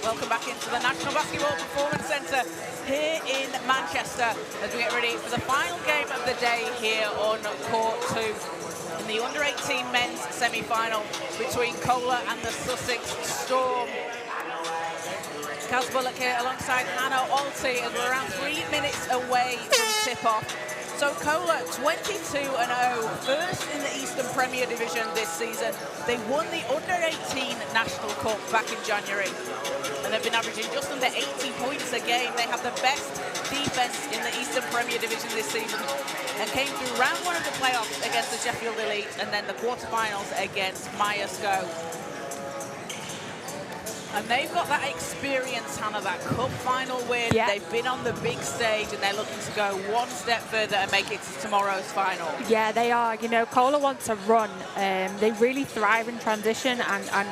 Welcome back into the National Basketball Performance Centre here in Manchester as we get ready for the final game of the day here on Court 2 in the under-18 men's semi-final between CoLA and the Sussex Storm. Kaz Bullock here alongside Hannah Alty as we're around 3 minutes away from tip-off. So CoLA 22-0, first in the Eastern Premier Division this season. They won the Under-18 National Cup back in January, and they've been averaging just under 80 points a game. They have the best defense in the Eastern Premier Division this season, and came through round one of the playoffs against the Sheffield Elite, and then the quarterfinals against Myerscough. And they've got that experience, Hannah, that cup final win. Yeah. They've been on the big stage and they're looking to go one step further and make it to tomorrow's final. Yeah, they are. You know, CoLA wants to run. They really thrive in transition and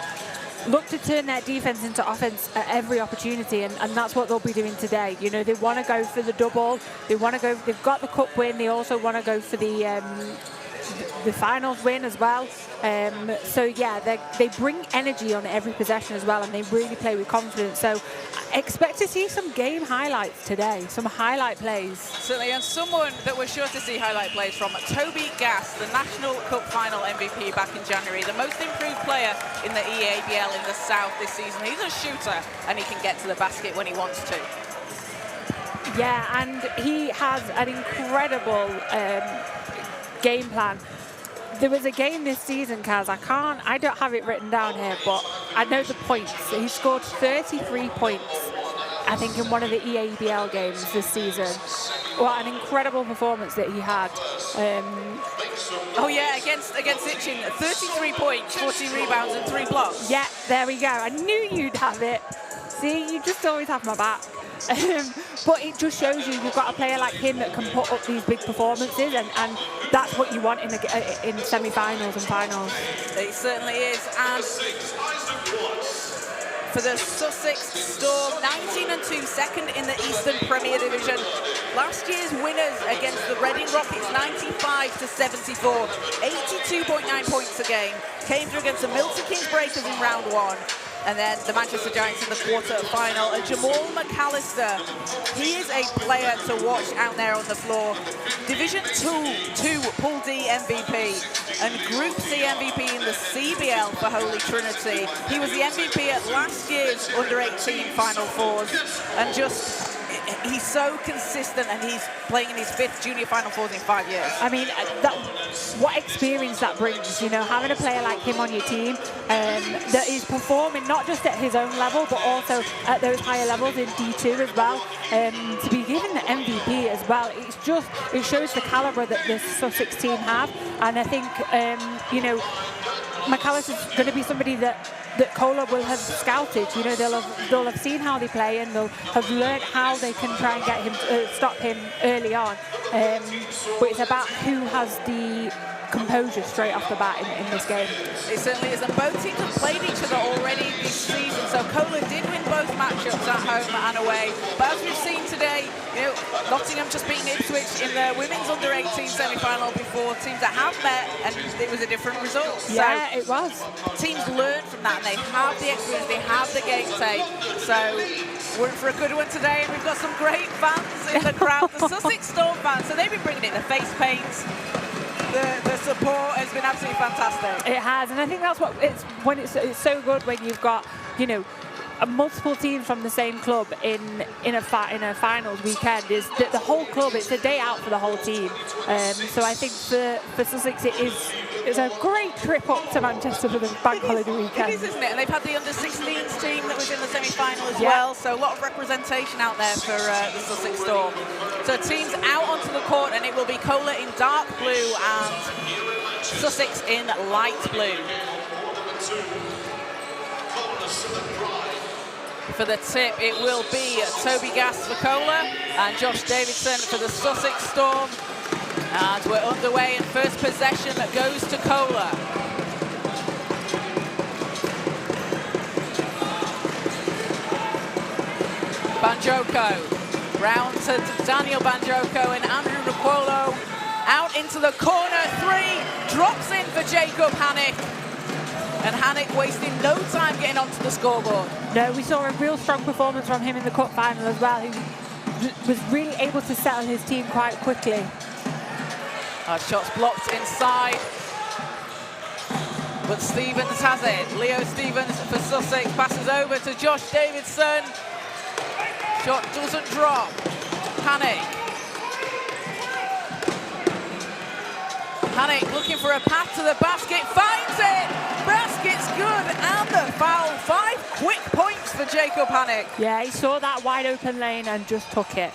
look to turn their defense into offense at every opportunity, and that's what they'll be doing today. You know, they want to go for the double. They want to go. They've got the cup win. They also want to go for the finals win as well. So yeah, they bring energy on every possession as well, and they really play with confidence. So expect to see some game highlights today, some highlight plays. Certainly, and someone that we're sure to see highlight plays from, Toby Gass, the National Cup Final MVP back in January, the most improved player in the EABL in the South this season. He's a shooter, and he can get to the basket when he wants to. Yeah, and he has an incredible game plan. There was a game this season, Kaz, I don't have it written down here, but I know the points. He scored 33 points, I think, in one of the EABL games this season. What an incredible performance that he had. Oh yeah, against Itchin, 33 points, 14 rebounds and 3 blocks. Yeah, there we go. I knew you'd have it. See, you just always have my back. But it just shows you've got a player like him that can put up these big performances, and that's what you want in semi-finals and finals. It certainly is. And for the Sussex Storm, 19-2, second in the Eastern Premier Division. Last year's winners against the Reading Rockets, 95-74, 82.9 points a game. Came through against the Milton Keynes Breakers in round one. And then the Manchester Giants in the quarter-final. And Jamal McAllister, he is a player to watch out there on the floor. Division 2 Pool D MVP and Group C MVP in the CBL for Holy Trinity. He was the MVP at last year's Under-18 Final Fours. And just, he's so consistent, and he's playing in his 5th junior Final Fours in 5 years. I mean, what experience that brings, you know, having a player like him on your team that is performing not just at his own level, but also at those higher levels in D2 as well. To be given the MVP as well, it shows the calibre that this Sussex team have. And I think, you know, McAllister's going to be somebody that CoLA will have scouted. You know, they'll have seen how they play, and they'll have learned how they can try and get him, stop him early on. But it's about who has the composure straight off the bat in this game. It certainly is, and both teams have played each other already this season. So CoLA did win both matchups at home and away. But as we've seen today, you know, Nottingham just beating Ipswich in the women's under-18 semi-final before, teams that have met, and it was a different result. Yeah, so it was. Teams learn from that, and they have the experience, they have the game tape. So we're in for a good one today, and we've got some great fans in the crowd, the Sussex Storm fans. So they've been bringing it, the face paints. The support has been absolutely fantastic. It has, and I think that's what it's so good when you've got, you know, multiple teams from the same club in a finals weekend. Is that the whole club? It's a day out for the whole team. So I think for Sussex it's a great trip up to Manchester for the bank holiday weekend. It is, isn't it? And they've had the under-16s team that was in the semi-final as well. So a lot of representation out there for the Sussex Storm. So teams out onto the court, and it will be CoLA in dark blue and Sussex in light blue. For the tip, it will be Toby Gass for CoLA and Josh Davidson for the Sussex Storm. And we're underway, and first possession goes to CoLA. Banjoko, round to Daniel Banjoko and Andrew Nkwolo. Out into the corner, 3, drops in for Jacob Hannick. And Hanek wasting no time getting onto the scoreboard. No, we saw a real strong performance from him in the cup final as well. He was really able to settle his team quite quickly. Shots blocked inside. But Stevens has it. Leo Stevens for Sussex passes over to Josh Davidson. Shot doesn't drop. Hanek looking for a path to the basket, finds it! Basket's good, and the foul. 5 quick points for Jacob Hanek. Yeah, he saw that wide open lane and just took it.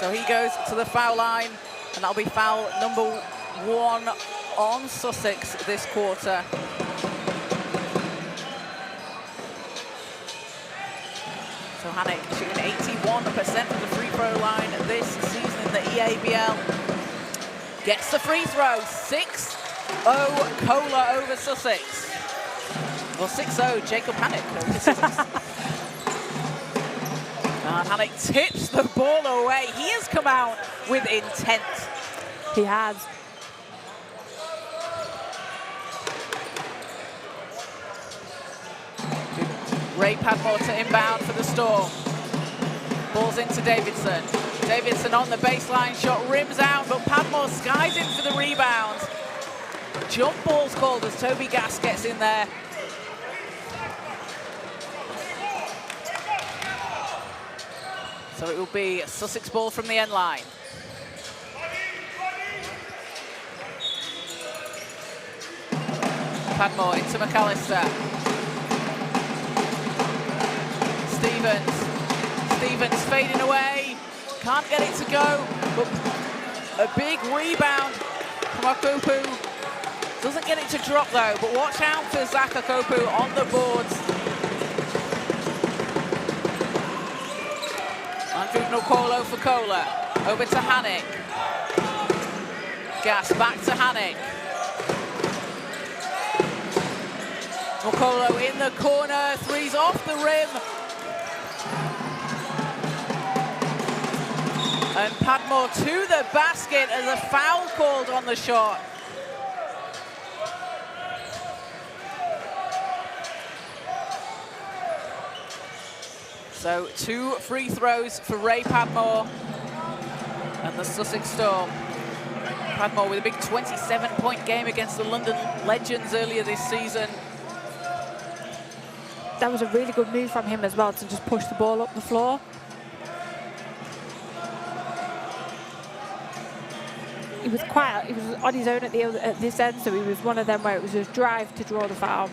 So he goes to the foul line, and that'll be foul number 1 on Sussex this quarter. So Hanek shooting 81% from the free throw line this season in the EABL. Gets the free throw. 6-0 CoLA over Sussex. Well, 6-0 Jacob Hanek over Sussex. And Hanek tips the ball away. He has come out with intent. He has. Ray Padmore to inbound for the Storm. Ball's into Davidson. Davidson on the baseline, shot rims out, but Padmore skies in for the rebound. Jump ball's called as Toby Gass gets in there. So it will be a Sussex ball from the end line. Padmore into McAllister. Stevens fading away, can't get it to go, but a big rebound from Akopu. Doesn't get it to drop though, but watch out for Zach Akopu on the boards. Andrew Nokolo for CoLA, over to Hanek. Gass back to Hanek. Nokolo in the corner, three's off the rim. And Padmore to the basket as a foul called on the shot. So 2 free throws for Ray Padmore and the Sussex Storm. Padmore with a big 27-point game against the London Legends earlier this season. That was a really good move from him as well to just push the ball up the floor. He was on his own at this end, so he was one of them where it was his drive to draw the foul.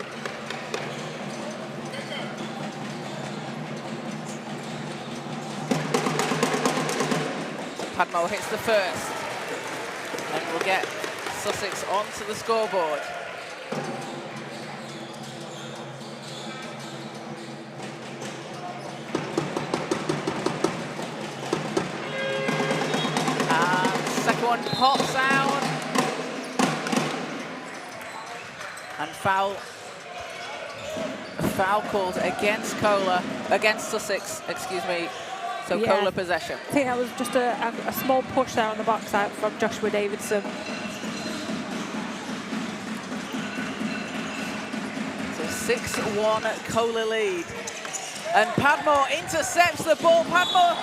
Padmore hits the first, and we'll get Sussex onto the scoreboard. One pops out, and foul called against Sussex, excuse me. So yeah. CoLA possession. I think that was just a small push there on the box out from Joshua Davidson. So 6-1 CoLA lead, and Padmore intercepts the ball. Padmore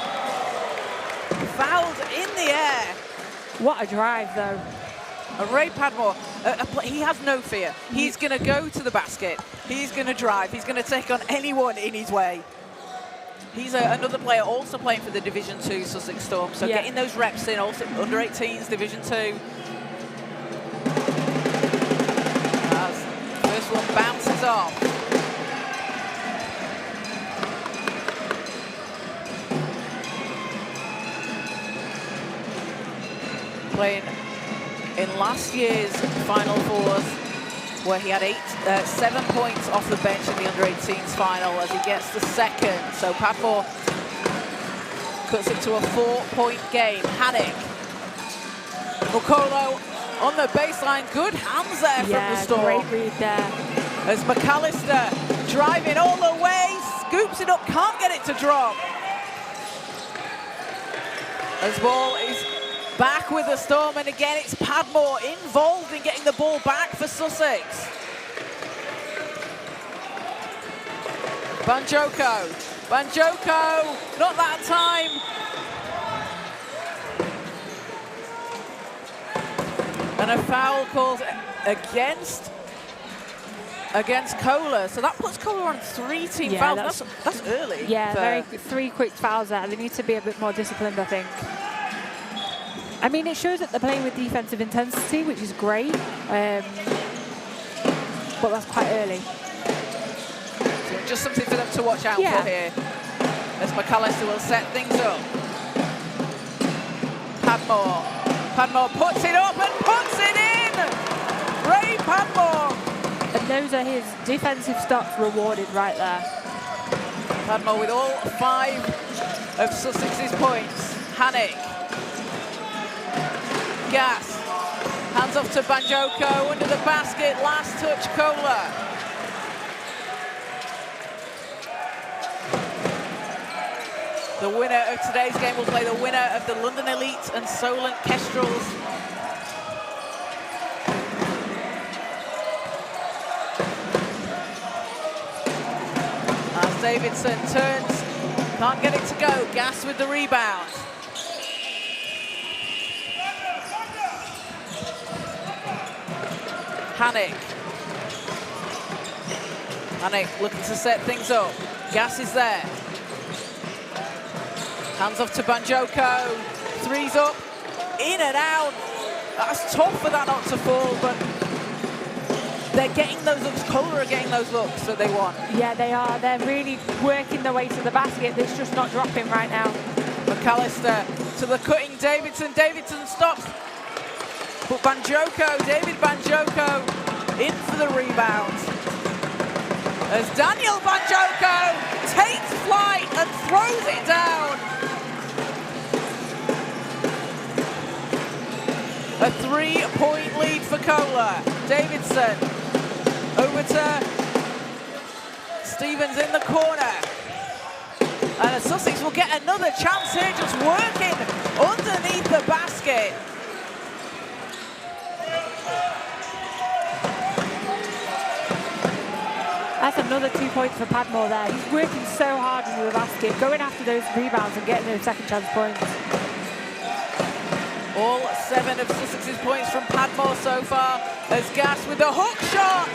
fouled in the air. What a drive, though. Ray Padmore, he has no fear. He's going to go to the basket. He's going to drive. He's going to take on anyone in his way. He's another player also playing for the Division 2 Sussex Storm. So getting those reps in, also under 18s, Division 2. As first one bounces off. Playing in last year's Final Fours, where he had 7 points off the bench in the under-18s final as he gets the second. So Padmore cuts it to a 4-point game. Hanek. Nokolo on the baseline. Good hands there from the Storm. Great read there. As McAllister driving all the way, scoops it up, can't get it to drop. As ball is back with the Storm, and again it's Padmore involved in getting the ball back for Sussex. Banjoko. Banjoko, not that time. And a foul called against CoLA. So that puts CoLA on 3 team fouls. That's early. Yeah, 3 quick fouls there. They need to be a bit more disciplined, I think. I mean, it shows that they're playing with defensive intensity, which is great. But that's quite early. So just something for them to watch out for here. As McAllister will set things up. Padmore puts it up and puts it in! Ray Padmore! And those are his defensive stops rewarded right there. Padmore with all 5 of Sussex's points. Hannick. Gas. Hands off to Banjoko, under the basket, last touch CoLA. The winner of today's game will play the winner of the London Elite and Solent Kestrels. As Davidson turns, can't get it to go. Gas with the rebound. Hannick looking to set things up. Gas is there. Hands off to Banjoko. 3's up, in and out. That's tough for that not to fall, but they're getting those looks. CoLA are getting those looks that they want. Yeah, they are. They're really working their way to the basket. It's just not dropping right now. McAllister to the cutting Davidson. Davidson stops. But David Banjoko, in for the rebound. As Daniel Banjoko takes flight and throws it down. A 3-point lead for CoLA. Davidson over to Stevens in the corner. And Sussex will get another chance here, just working underneath the basket. That's another 2 points for Padmore there. He's working so hard into the basket, going after those rebounds and getting those second chance points. All 7 of Sussex's points from Padmore so far, as Gas with the hook shot.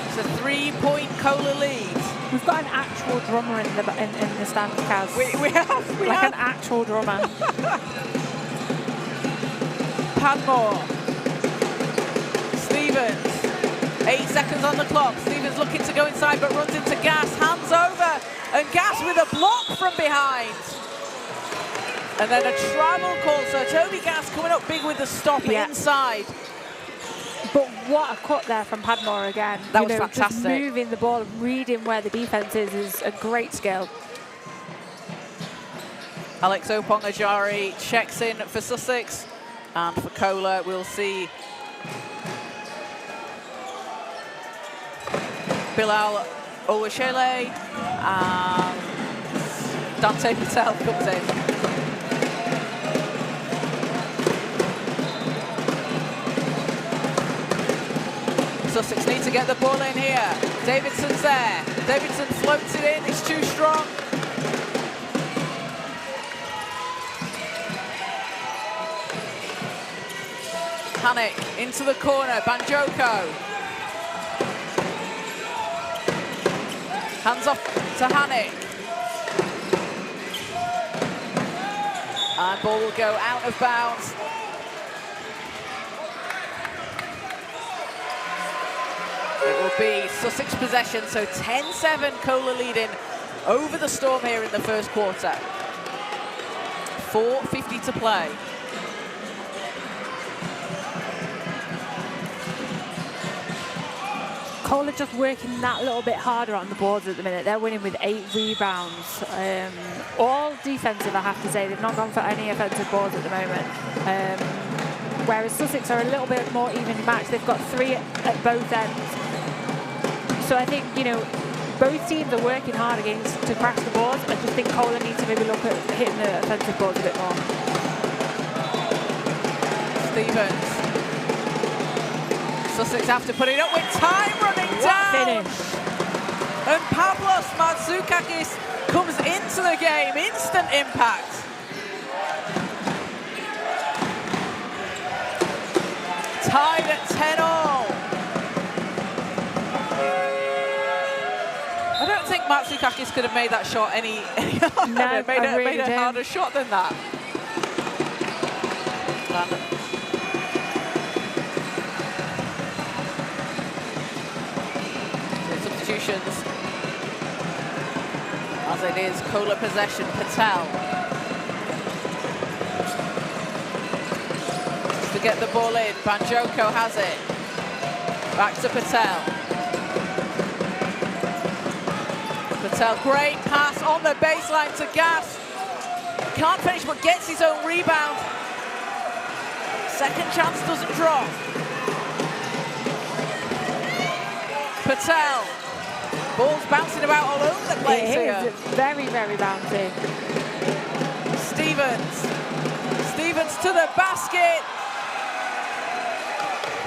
It's a 3-point CoLA lead. We've got an actual drummer in the stands, Kaz. We have. Like an actual drummer. Padmore. Stevens. 8 seconds on the clock. Stevens looking to go inside, but runs into Gas. Hands over, and Gas with a block from behind. And then a travel call, so Toby Gas coming up big with the stop inside. But what a cut there from Padmore again. That was fantastic. Just moving the ball, reading where the defense is a great skill. Alex Opongajari checks in for Sussex. And for CoLA, we'll see Bilal Owashele and Dante Patel comes in. Sussex need to get the ball in here. Davidson's there. Davidson floats it in. It's too strong. Hannick into the corner. Banjoko. Hands off to Hannick. And ball will go out of bounds. It will be Sussex possession, so 10-7 CoLA leading over the Storm here in the first quarter. 4:50 to play. CoLA just working that little bit harder on the boards at the minute. They're winning with 8 rebounds. All defensive, I have to say. They've not gone for any offensive boards at the moment. Whereas Sussex are a little bit more evenly matched. They've got 3 at both ends. So I think, you know, both teams are working hard against to crash the boards. I just think CoLA needs to maybe look at hitting the offensive boards a bit more. Stevens. Sussex have to put it up with time running down. Finish. And Pavlos Matsukakis comes into the game, instant impact. Tied at 10-all. I don't think Matsukakis could have made that shot any harder. No, made a harder shot than that. Substitutions. As it is, CoLA possession, Patel. To get the ball in, Banjoko has it. Back to Patel. Patel, great pass on the baseline to Gas. Can't finish, but gets his own rebound. Second chance doesn't drop. Patel. Ball's bouncing about all over the place here. It is very, very bouncy. Stevens to the basket.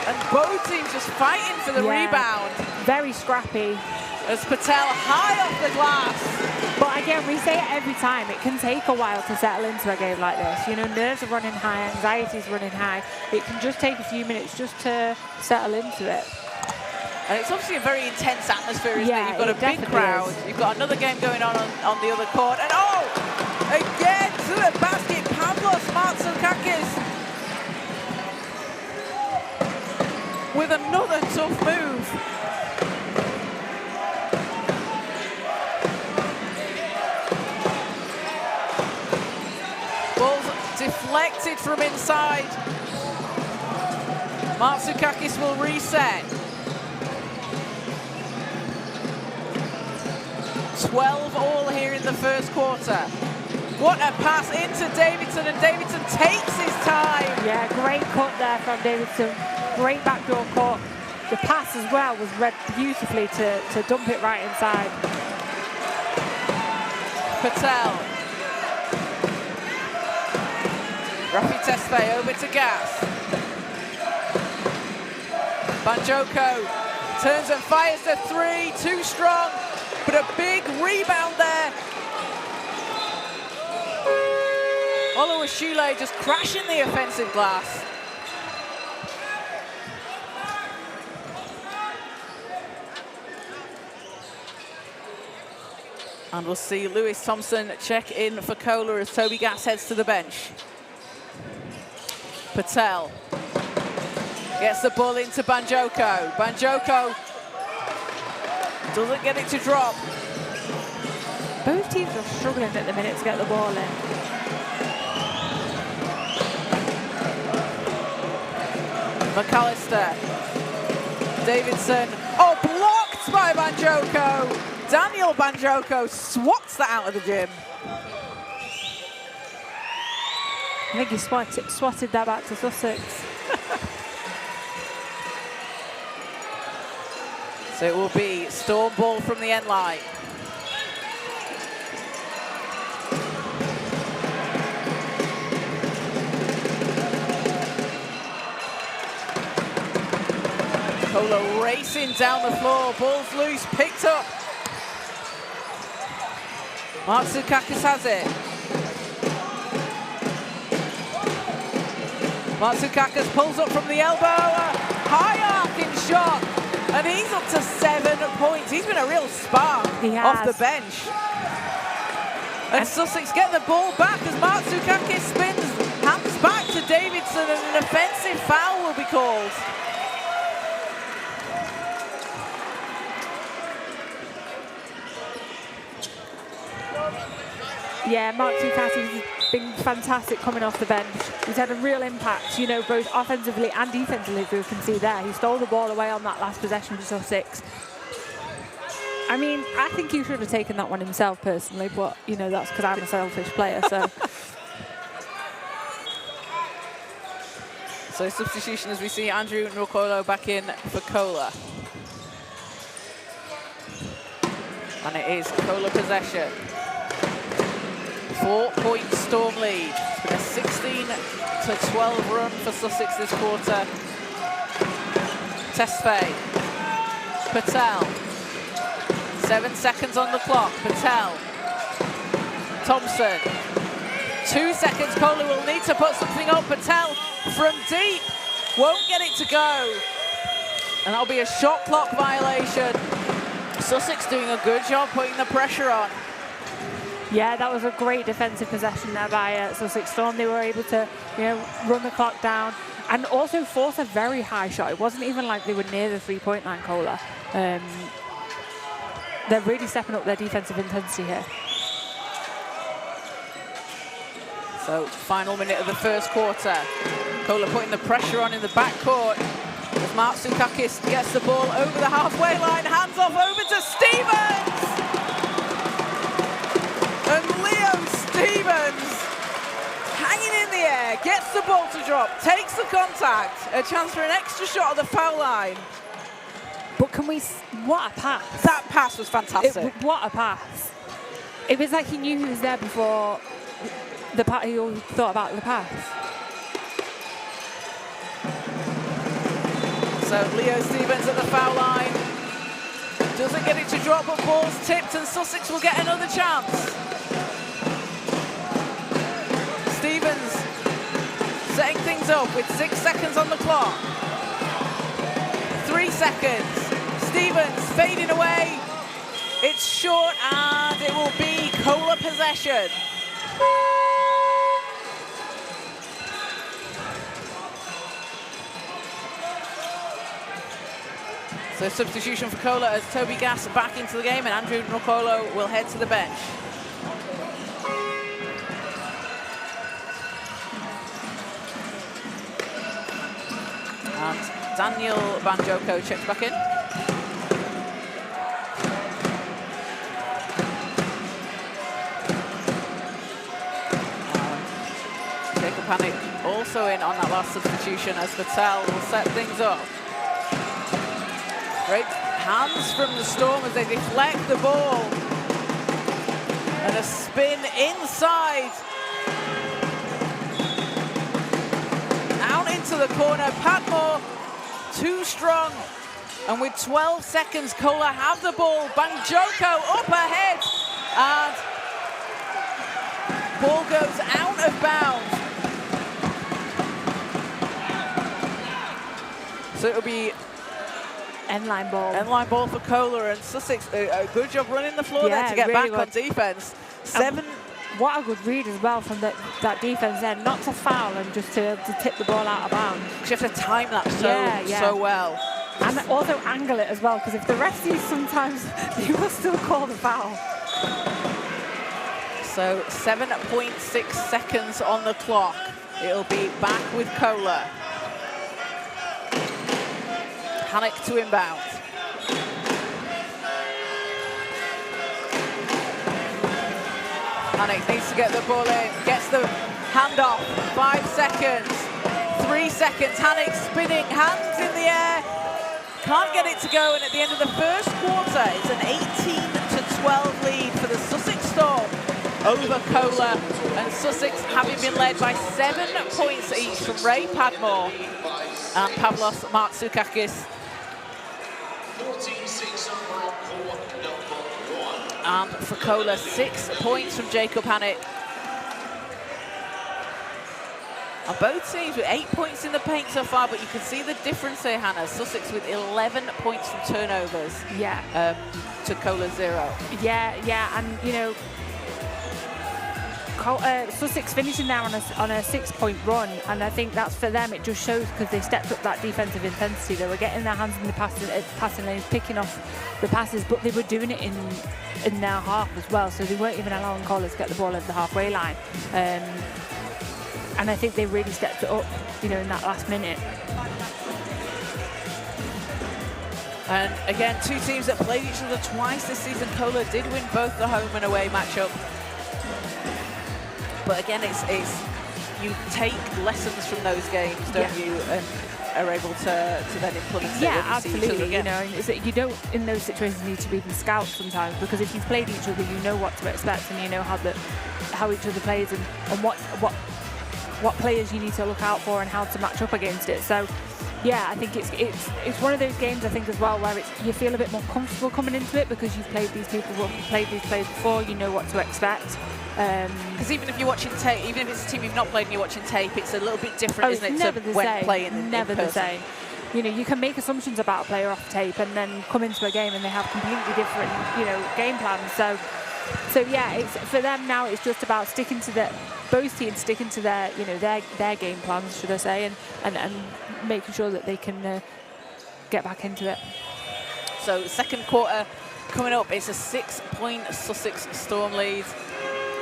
And both teams just fighting for the rebound. Very scrappy. As Patel high off the glass. But again, we say it every time, it can take a while to settle into a game like this. You know, nerves are running high, anxiety's running high. It can just take a few minutes just to settle into it. And it's obviously a very intense atmosphere, isn't it? You've got a big crowd. Is. You've got another game going on the other court. And oh, again to the basket, Pavlos Matsukakis with another tough move. Ball's deflected from inside. Matsukakis will reset. 12-all here in the first quarter. What a pass into Davidson, and Davidson takes his time. Yeah, great cut there from Davidson. Great backdoor cut. The pass as well was read beautifully to dump it right inside. Patel. Rafi Tesfaye over to Gas. Banjoko turns and fires the three, too strong, but a big rebound there. Oluwashile just crashing the offensive glass. And we'll see Lewis Thompson check in for CoLA as Toby Gas heads to the bench. Patel gets the ball into Banjoko. Banjoko doesn't get it to drop. Both teams are struggling at the minute to get the ball in. McAllister. Davidson. Oh, blocked by Banjoko. Daniel Banjoko swats that out of the gym. I think he swatted that back to Sussex. So it will be Storm ball from the end line. CoLA racing down the floor, ball's loose, picked up. Matsukakis has it. Matsukakis pulls up from the elbow, a high arcing shot, and he's up to 7 points. He's been a real spark off the bench. And Sussex get the ball back as Matsukakis spins, hands back to Davidson, and an offensive foul will be called. Yeah, Matsukakis has been fantastic coming off the bench. He's had a real impact, you know, both offensively and defensively, as you can see there. He stole the ball away on that last possession for Sussex. I mean, I think he should have taken that one himself personally, but, you know, that's because I'm a selfish player, so. So substitution as we see Andrew Nwokolo back in for CoLA. And it is CoLA possession. 4-point Storm lead. It's been a 16-12 run for Sussex this quarter. Tesfaye. Patel. 7 seconds on the clock. Patel. Thompson. 2 seconds. CoLA will need to put something on. Patel from deep. Won't get it to go. And that'll be a shot clock violation. Sussex doing a good job putting the pressure on. Yeah, that was a great defensive possession there by Sussex Storm. They were able to, run the clock down and also force a very high shot. It wasn't even like they were near the three-point line, CoLA. They're really stepping up their defensive intensity here. So, final minute of the first quarter. CoLA putting the pressure on in the backcourt. As Mark Soukakis gets the ball over the halfway line, hands off over to Stevens! And Leo Stevens, hanging in the air, gets the ball to drop, takes the contact, a chance for an extra shot at the foul line. But what a pass. That pass was fantastic. What a pass. It was like he knew he was there before he always thought about the pass. So Leo Stevens at the foul line. Doesn't get it to drop, but ball's tipped and Sussex will get another chance. Stevens setting things up with 6 seconds on the clock. 3 seconds. Stevens fading away. It's short and it will be CoLA possession. So substitution for CoLA as Toby Gass back into the game and Andrew Nicolo will head to the bench. And Daniel Banjoko checks back in. Jacob Panic also in on that last substitution as Patel will set things up. Great hands from the Storm as they deflect the ball. And a spin inside. Out into the corner. Padmore too strong. And with 12 seconds, CoLA have the ball. Banjoko up ahead. And ball goes out of bounds. So it'll be end-line ball. End-line ball for CoLA, and Sussex, a good job running the floor there to get really back on defense. What a good read as well from that defense there, not to foul and just to tip the ball out of bounds. You have to time that so well. And also angle it as well, because if the refs sometimes, you will still call the foul. So 7.6 seconds on the clock. It'll be back with CoLA. Panic to inbound. Panic needs to get the ball in, gets the handoff. 5 seconds, 3 seconds. Panic spinning, hands in the air. Can't get it to go, and at the end of the first quarter, it's an 18-12 lead for the Sussex Storm over CoLA, and Sussex having been led by 7 points each from Ray Padmore and Pavlos Martsoukakis. And for CoLA, 6 points from Jacob Panic. And both teams with 8 points in the paint so far, but you can see the difference there, Hannah. Sussex with 11 points from turnovers. Yeah. To CoLA 0. Yeah, and Sussex finishing now on a 6-point run, and I think that's for them. It just shows because they stepped up that defensive intensity. They were getting their hands in the passing lanes, picking off the passes, but they were doing it in their half as well. So they weren't even allowing CoLA to get the ball over the halfway line. And I think they really stepped it up, in that last minute. And again, two teams that played each other twice this season. CoLA did win both the home and away matchup. But again, it's you take lessons from those games, don't you, and are able to then implement it. Yeah, absolutely. You don't in those situations need to be even scouts sometimes, because if you've played each other, you know what to expect and you know how each other plays and what players you need to look out for and how to match up against it. So Yeah, I think it's one of those games, I think, as well, where you feel a bit more comfortable coming into it because you've played these people, played these players before, you know what to expect. Because even if you're watching tape, even if it's a team you've not played and you're watching tape, it's a little bit different, isn't it, to when playing in person? Never the same. You know, you can make assumptions about a player off tape and then come into a game and they have completely different, you know, game plans. So yeah, it's for them now. It's just about sticking to both teams sticking to their, you know, their game plans, should I say, and making sure that they can get back into it. So second quarter coming up. It's a 6-point Sussex Storm lead,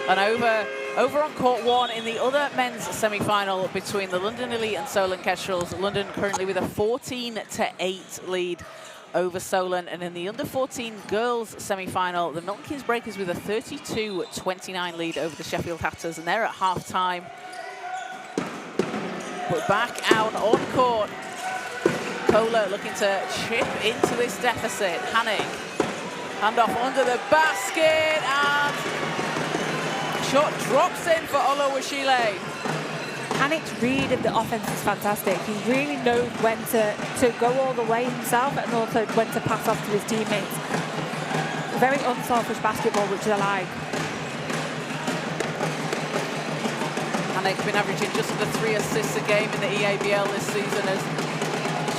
and over on court one in the other men's semi-final between the London Elite and Solent Kestrels. London currently with a 14-8 lead over Solent, and in the under-14 girls semi-final, the Milton Keynes Breakers with a 32-29 lead over the Sheffield Hatters, and they're at half-time. But back out on court, CoLA looking to chip into this deficit. Hanning, handoff under the basket, and shot drops in for Olowashile. Hannick's read of the offense is fantastic. He really knows when to go all the way himself and also when to pass off to his teammates. Very unselfish basketball, which I like. Hannick's been averaging just under 3 assists a game in the EABL this season, as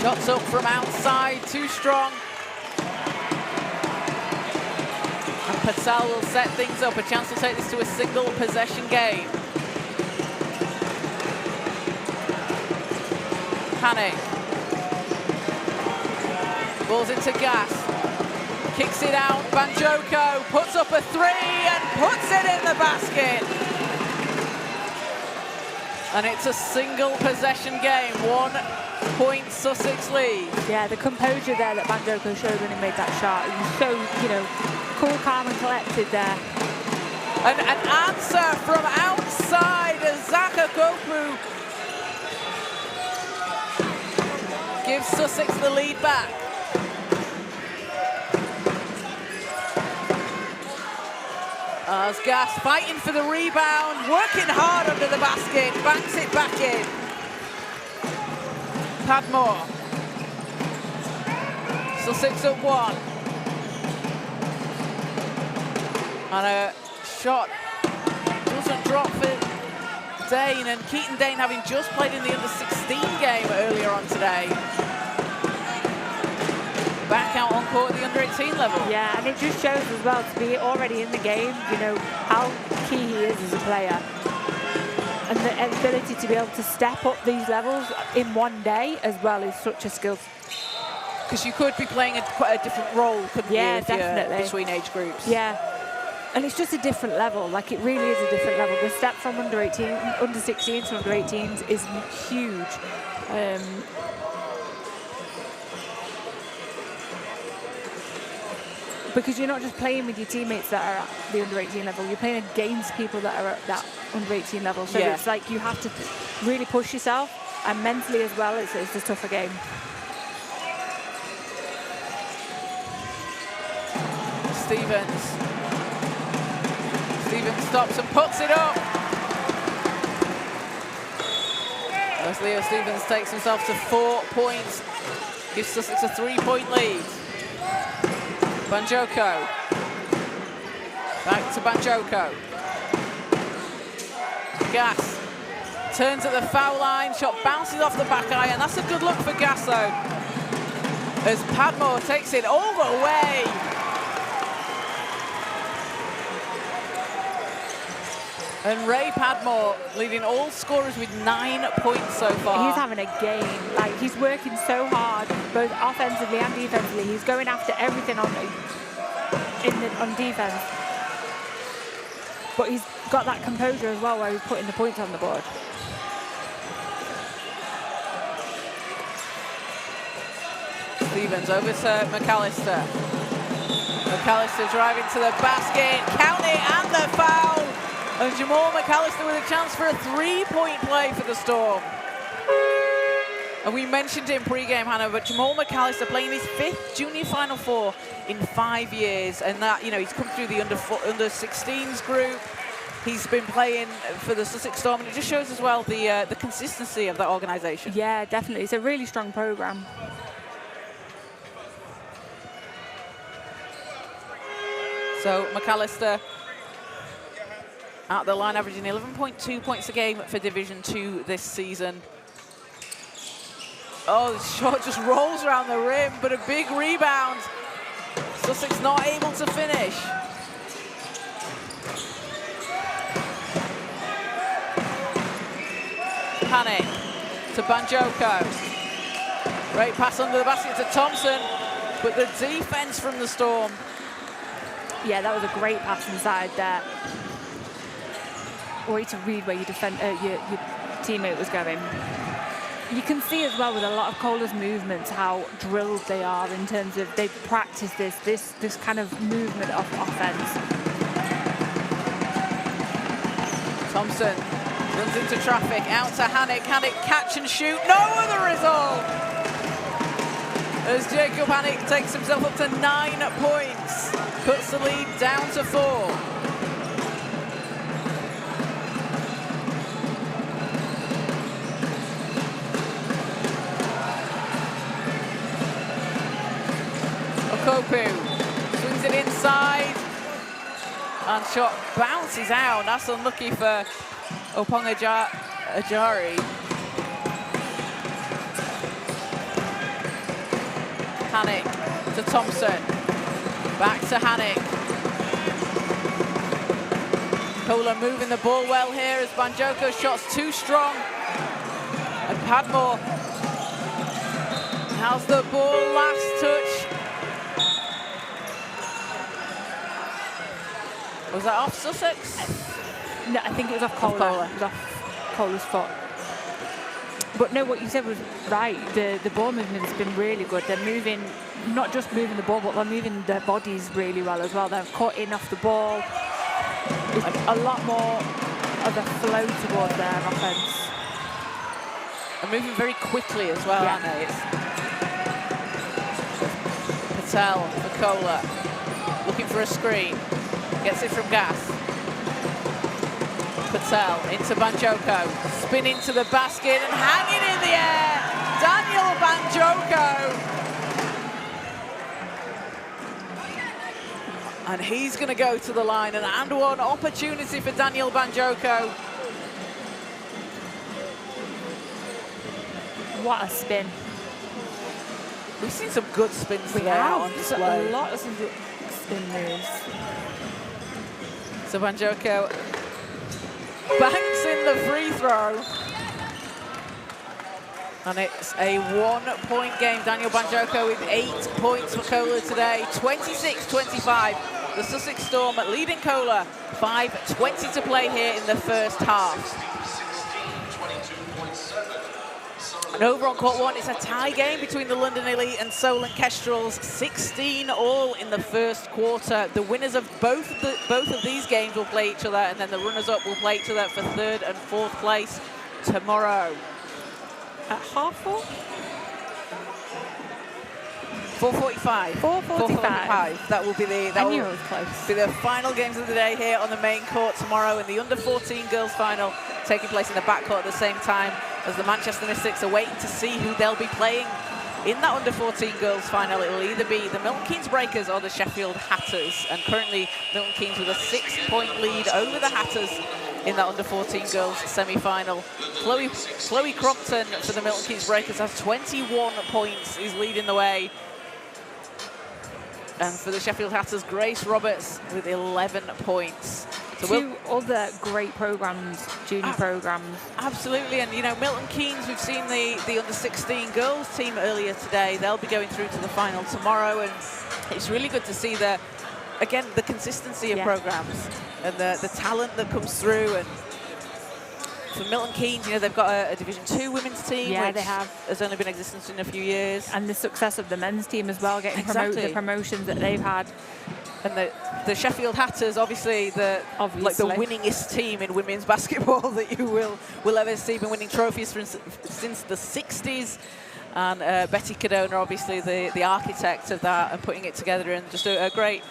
shots up from outside, too strong. And Patel will set things up, a chance to take this to a single possession game. Hannick. Balls into Gas. Kicks it out. Banjoko puts up a 3 and puts it in the basket. And it's a single possession game. 1 point Sussex lead. Yeah, the composure there that Banjoko showed when he made that shot. He was so, you know, cool, calm and collected there. An answer from outside as Zaka Gopu gives Sussex the lead back. As Gas fighting for the rebound, working hard under the basket, banks it back in. Padmore. Sussex up 1. And a shot doesn't drop for Dane, and Keaton Dane having just played in the under-16 game earlier on today. Back out on court at the under-18 level. Yeah, and it just shows as well to be already in the game, you know, how key he is as a player. And the ability to be able to step up these levels in one day as well is such a skill. Because you could be playing quite a different role, couldn't you? Yeah, definitely. Between age groups. Yeah. And it's just a different level, like it really is a different level. The step from under 16 to under 18s is huge. Because you're not just playing with your teammates that are at the under 18 level, you're playing against people that are at that under 18 level. So yeah, it's like you have to really push yourself, and mentally as well, it's a tougher game. Stevens stops and puts it up. As Leo Stevens takes himself to 4 points, gives Sussex a 3-point lead. Banjoko. Back to Banjoko. Gas turns at the foul line, shot bounces off the back iron. That's a good look for Gas though, as Padmore takes it all the way. And Ray Padmore leading all scorers with 9 points so far. He's having a game. Like, he's working so hard, both offensively and defensively. He's going after everything on defense. But he's got that composure as well, where he's putting the points on the board. Stevens over to McAllister. McAllister driving to the basket, count it, and the foul. And Jamal McAllister with a chance for a 3-point play for the Storm. And we mentioned it in pre-game, Hannah, but Jamal McAllister playing his 5th junior Final Four in 5 years. And that, you know, he's come through the under 16s group. he's been playing for the Sussex Storm, and it just shows as well the consistency of that organisation. Yeah, definitely. It's a really strong programme. So McAllister at the line, averaging 11.2 points a game for Division 2 this season. Oh, the shot just rolls around the rim, but a big rebound. Sussex not able to finish. Panic to Banjoko. Great pass under the basket to Thompson, but the defense from the Storm. Yeah, that was a great pass inside there. Way to read where your teammate was going. You can see as well with a lot of CoLA's movements how drilled they are in terms of they've practiced this kind of movement of offense. Thompson runs into traffic, out to Hannick. Hannick catch and shoot, no other result! As Jacob Hannick takes himself up to 9 points, cuts the lead down to 4. Okopu swings it inside, and shot bounces out. That's unlucky for Opong-Ajari. Hannick to Thompson, back to Hannick. CoLA moving the ball well here as Banjoko's shot's too strong. And Padmore has the ball, last touch. Was that off Sussex? No, I think it was off CoLA. It was off CoLA's foot. But no, what you said was right. The ball movement's been really good. They're moving, not just moving the ball, but they're moving their bodies really well as well. They're cutting off the ball. It's a lot more of a flow towards their offense. And moving very quickly as well, yeah. Aren't they? It's Patel for CoLA, looking for a screen. Gets it from Gas. Patel into Banjoko, spin into the basket and hanging in the air, Daniel Banjoko. And he's going to go to the line, and one opportunity for Daniel Banjoko. What a spin. We've seen some good spins today on display. A lot of some good spin moves. So Banjoko banks in the free throw. And it's a 1-point game. Daniel Banjoko with 8 points for CoLA today. 26-25. The Sussex Storm leading CoLA. 5:20 to play here in the first half. And over on court 1, it's a tie game between the London Elite and Solent Kestrels. 16 all in the first quarter. The winners of both of these games will play each other, and then the runners-up will play each other for 3rd and 4th place tomorrow. At half 4? 4:45. 4:45. That will be the final games of the day here on the main court tomorrow, and the under-14 girls final taking place in the backcourt at the same time as the Manchester Mystics are waiting to see who they'll be playing in that under-14 girls final. It will either be the Milton Keynes Breakers or the Sheffield Hatters, and currently Milton Keynes with a 6-point lead over the Hatters in that under-14 girls semi-final. Chloe Crompton for the Milton Keynes Breakers has 21 points, is leading the way. And for the Sheffield Hatters, Grace Roberts with 11 points. So two other great programs, junior programs. Absolutely, and you know, Milton Keynes, we've seen the under-16 girls team earlier today. They'll be going through to the final tomorrow, and it's really good to see the consistency of programs and the talent that comes through. And for Milton Keynes, you know, they've got a Division 2 women's team, which they have. Has only been in existence in a few years. And the success of the men's team as well, getting the promotions that they've had. And the Sheffield Hatters, obviously the winningest team in women's basketball that you will ever see, been winning trophies since the 60s. And Betty Cadona, obviously the architect of that and putting it together, and just a great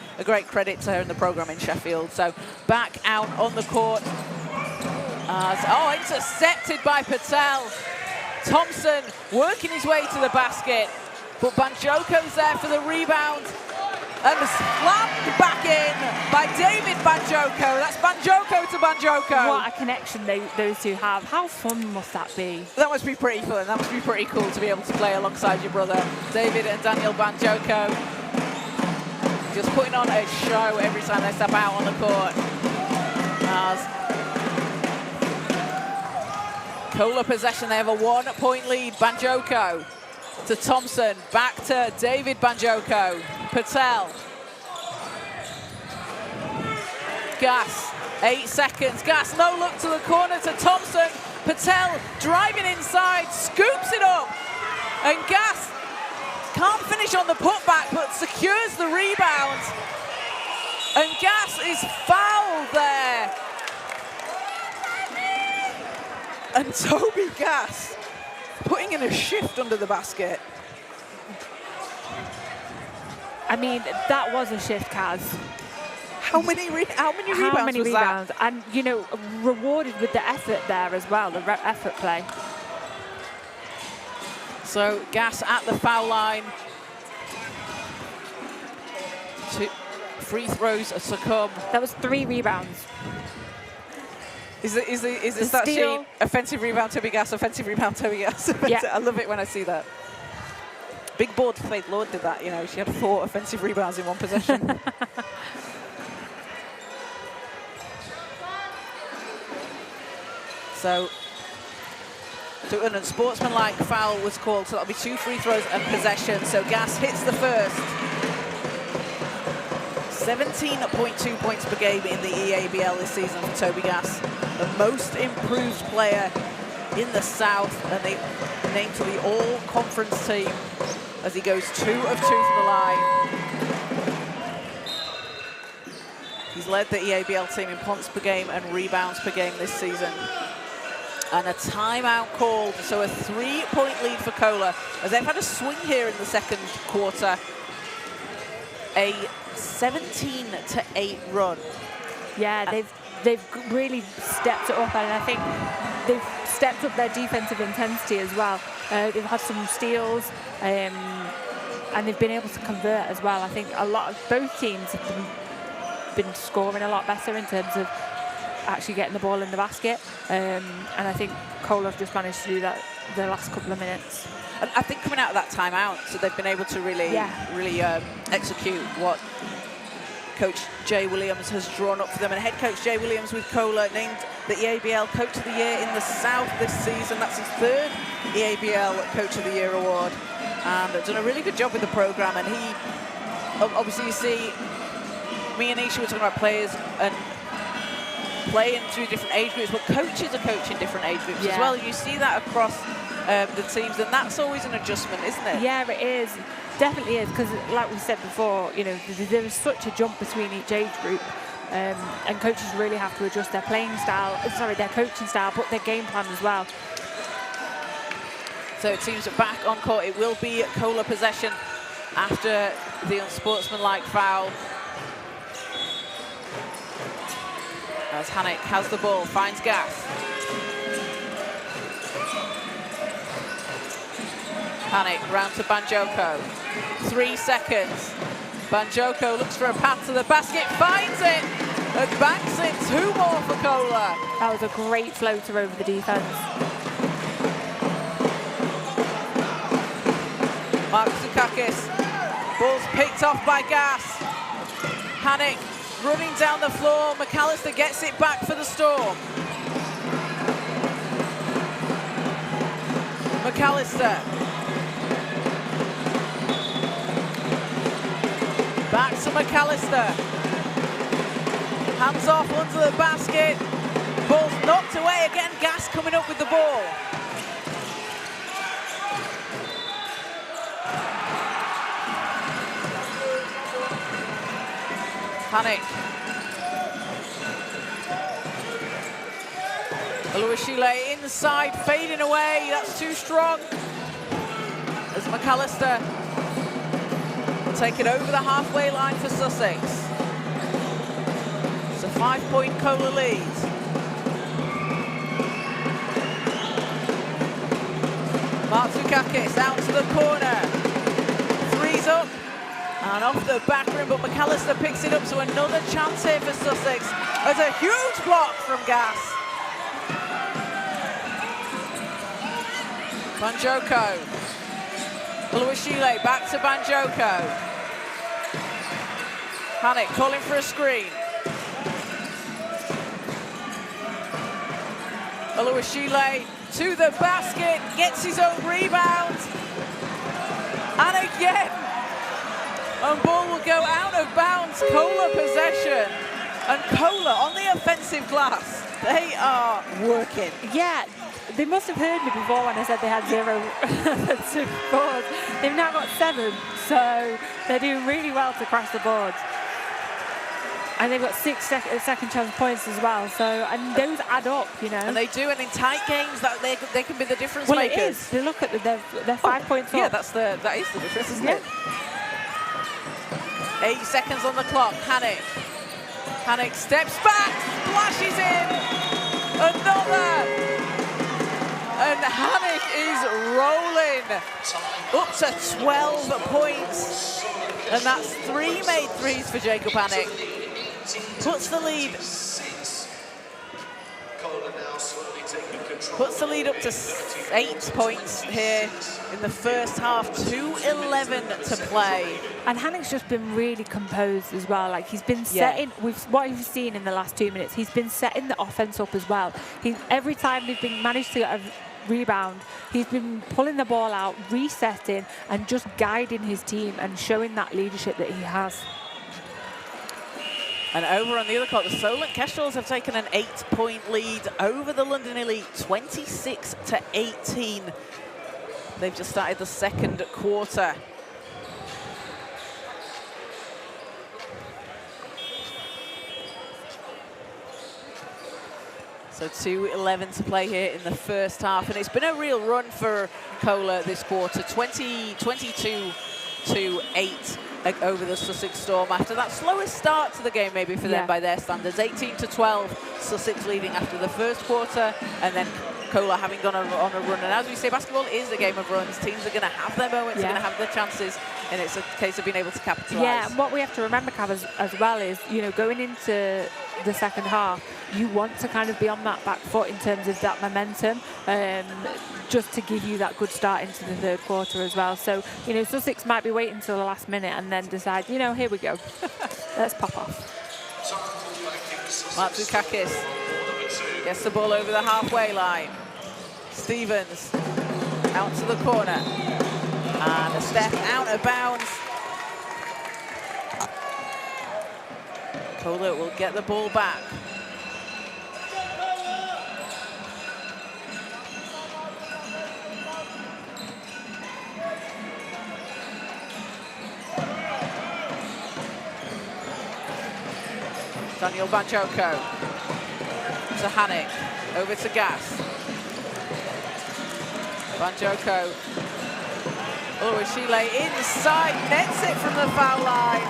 credit to her in the program in Sheffield. So back out on the court. Intercepted by Patel. Thompson working his way to the basket, but Banjoko's there for the rebound. And slammed back in by David Banjoko. That's Banjoko to Banjoko. What a connection those two have. How fun must that be? That must be pretty fun. That must be pretty cool to be able to play alongside your brother, David and Daniel Banjoko. Just putting on a show every time they step out on the court. CoLA possession, they have a 1-point lead. Banjoko to Thompson, back to David Banjoko. Patel. Gas, 8 seconds. Gas, no look to the corner to Thompson. Patel driving inside, scoops it up. And Gas can't finish on the putback, but secures the rebound. And Gas is fouled there. And Toby Gas putting in a shift under the basket. I mean, that was a shift, Kaz. How many rebounds was that? And, you know, rewarded with the effort there as well, the effort play. So Gas at the foul line. 2 free throws succumb. That was 3 rebounds. Is this that sheet? Offensive rebound, Toby Gas, offensive rebound, Toby Gas. Yeah. I love it when I see that. Big board Faith Lord did that, you know, she had 4 offensive rebounds in 1 possession. So, an unsportsmanlike foul was called, so that'll be 2 free throws and possession. So Gas hits the first. 17.2 points per game in the EABL this season for Toby Gas, the most improved player in the South, and they named to the all-conference team as he goes 2 of 2 from the line. He's led the EABL team in points per game and rebounds per game this season. And a timeout called, so a 3-point lead for CoLA, as they've had a swing here in the second quarter. A 17-8 run. Yeah, they've really stepped it up, and I think they've stepped up their defensive intensity as well. They've had some steals, and they've been able to convert as well. I think both teams have been scoring a lot better in terms of actually getting the ball in the basket, and I think CoLA have just managed to do that the last couple of minutes. And I think coming out of that timeout, so they've been able to really execute what Coach Jay Williams has drawn up for them. And head coach Jay Williams with CoLA named the EABL Coach of the Year in the South this season. That's his 3rd EABL Coach of the Year award, and done a really good job with the program. And he, obviously, you see, me and Isha were talking about players and playing through different age groups, but coaches are coaching different age groups as well. You see that across the teams, and that's always an adjustment, isn't it? Yeah, it is. Definitely is, because like we said before, you know, there is such a jump between each age group, and coaches really have to adjust their their coaching style, but their game plan as well. So teams are back on court. It will be CoLA possession after the unsportsmanlike foul. As Hanek has the ball, finds Gas. Hanek round to Banjoko. 3 seconds. Banjoko looks for a path to the basket, finds it, and banks it. 2 more for CoLA. That was a great floater over the defense. Mark Zukakis. Ball's picked off by Gas. Hanek running down the floor. McAllister gets it back for the Storm. McAllister. Back to McAllister. Hands off onto the basket. Ball's knocked away again. Gas coming up with the ball. Hanek. Oluwashile inside, fading away. That's too strong. McAllister take it over the halfway line for Sussex. It's a 5-point CoLA lead. Matsukakis out to the corner. Three's up and off the back rim, but McAllister picks it up, so another chance here for Sussex. There's a huge block from Gas. Banjoko. Oluwashile back to Banjoko. Panic calling for a screen. Oluwashile to the basket, gets his own rebound. And again, and ball will go out of bounds. CoLA possession. And CoLA on the offensive glass. They are working. Yeah. They must have heard me before when I said they had 0 offensive boards. They've now got 7, so they're doing really well to crash the boards. And they've got 6 second chance points as well. So, and those add up, you know. And they do, and in tight games, that they can be the difference makers. Well, it is. They look at they're 5 points yeah, up. Yeah, that is the difference, isn't it? 8 seconds on the clock. Hanik steps back, splashes in. Another. And Hanik is rolling up to 12 points. And that's 3 made threes for Jacob Hanik. Puts the lead. Puts the lead up to 8 points here in the first half. 2:11 to play. And Hanik's just been really composed as well. Like, he's been setting, with what we've seen in the last 2 minutes, he's been setting the offense up as well. Every time they've been managed to get a rebound, he's been pulling the ball out, resetting, and just guiding his team and showing that leadership that he has. And over on the other court, the Solent Kestrels have taken an 8-point lead over the London Elite, 26-18. They've just started the second quarter. So 2:11 to play here in the first half, and it's been a real run for CoLA this quarter. 22-8 over the Sussex Storm after that slowest start to the game maybe for them by their standards. 18-12, Sussex leading after the first quarter, and then CoLA having gone on a run. And as we say, basketball is a game of runs. Teams are going to have their moments, they're going to have their chances, and it's a case of being able to capitalise. Yeah, and what we have to remember, Cav, as well is, you know, going into the second half, you want to kind of be on that back foot in terms of that momentum, just to give you that good start into the third quarter as well. So, you know, Sussex might be waiting until the last minute and then decide, you know, here we go, let's pop off. Matsukakis gets the ball over the halfway line. Stevens out to the corner. And a step out of bounds. CoLA will get the ball back. Daniel Banjoko to Hanik, over to Gas. Banjoko, Oluwashile inside, nets it from the foul line.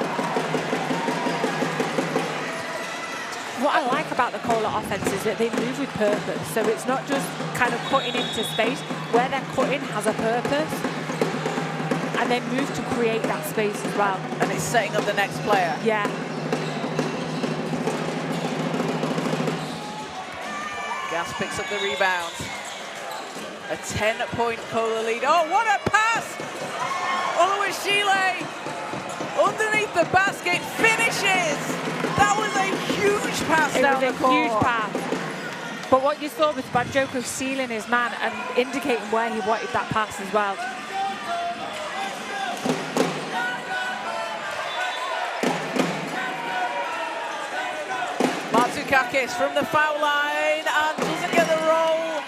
What I like about the CoLA offense is that they move with purpose, so it's not just kind of cutting into space. Where they're cutting has a purpose, and they move to create that space as well. And it's setting up the next player. Yeah. Gas picks up the rebound. A 10-point CoLA lead. Oh, what a pass! Oluwashile underneath the basket, finishes! That was a huge pass down the court. Huge pass. But what you saw with Banjoko sealing his man and indicating where he wanted that pass as well. Matsukakis from the foul line and doesn't get the roll.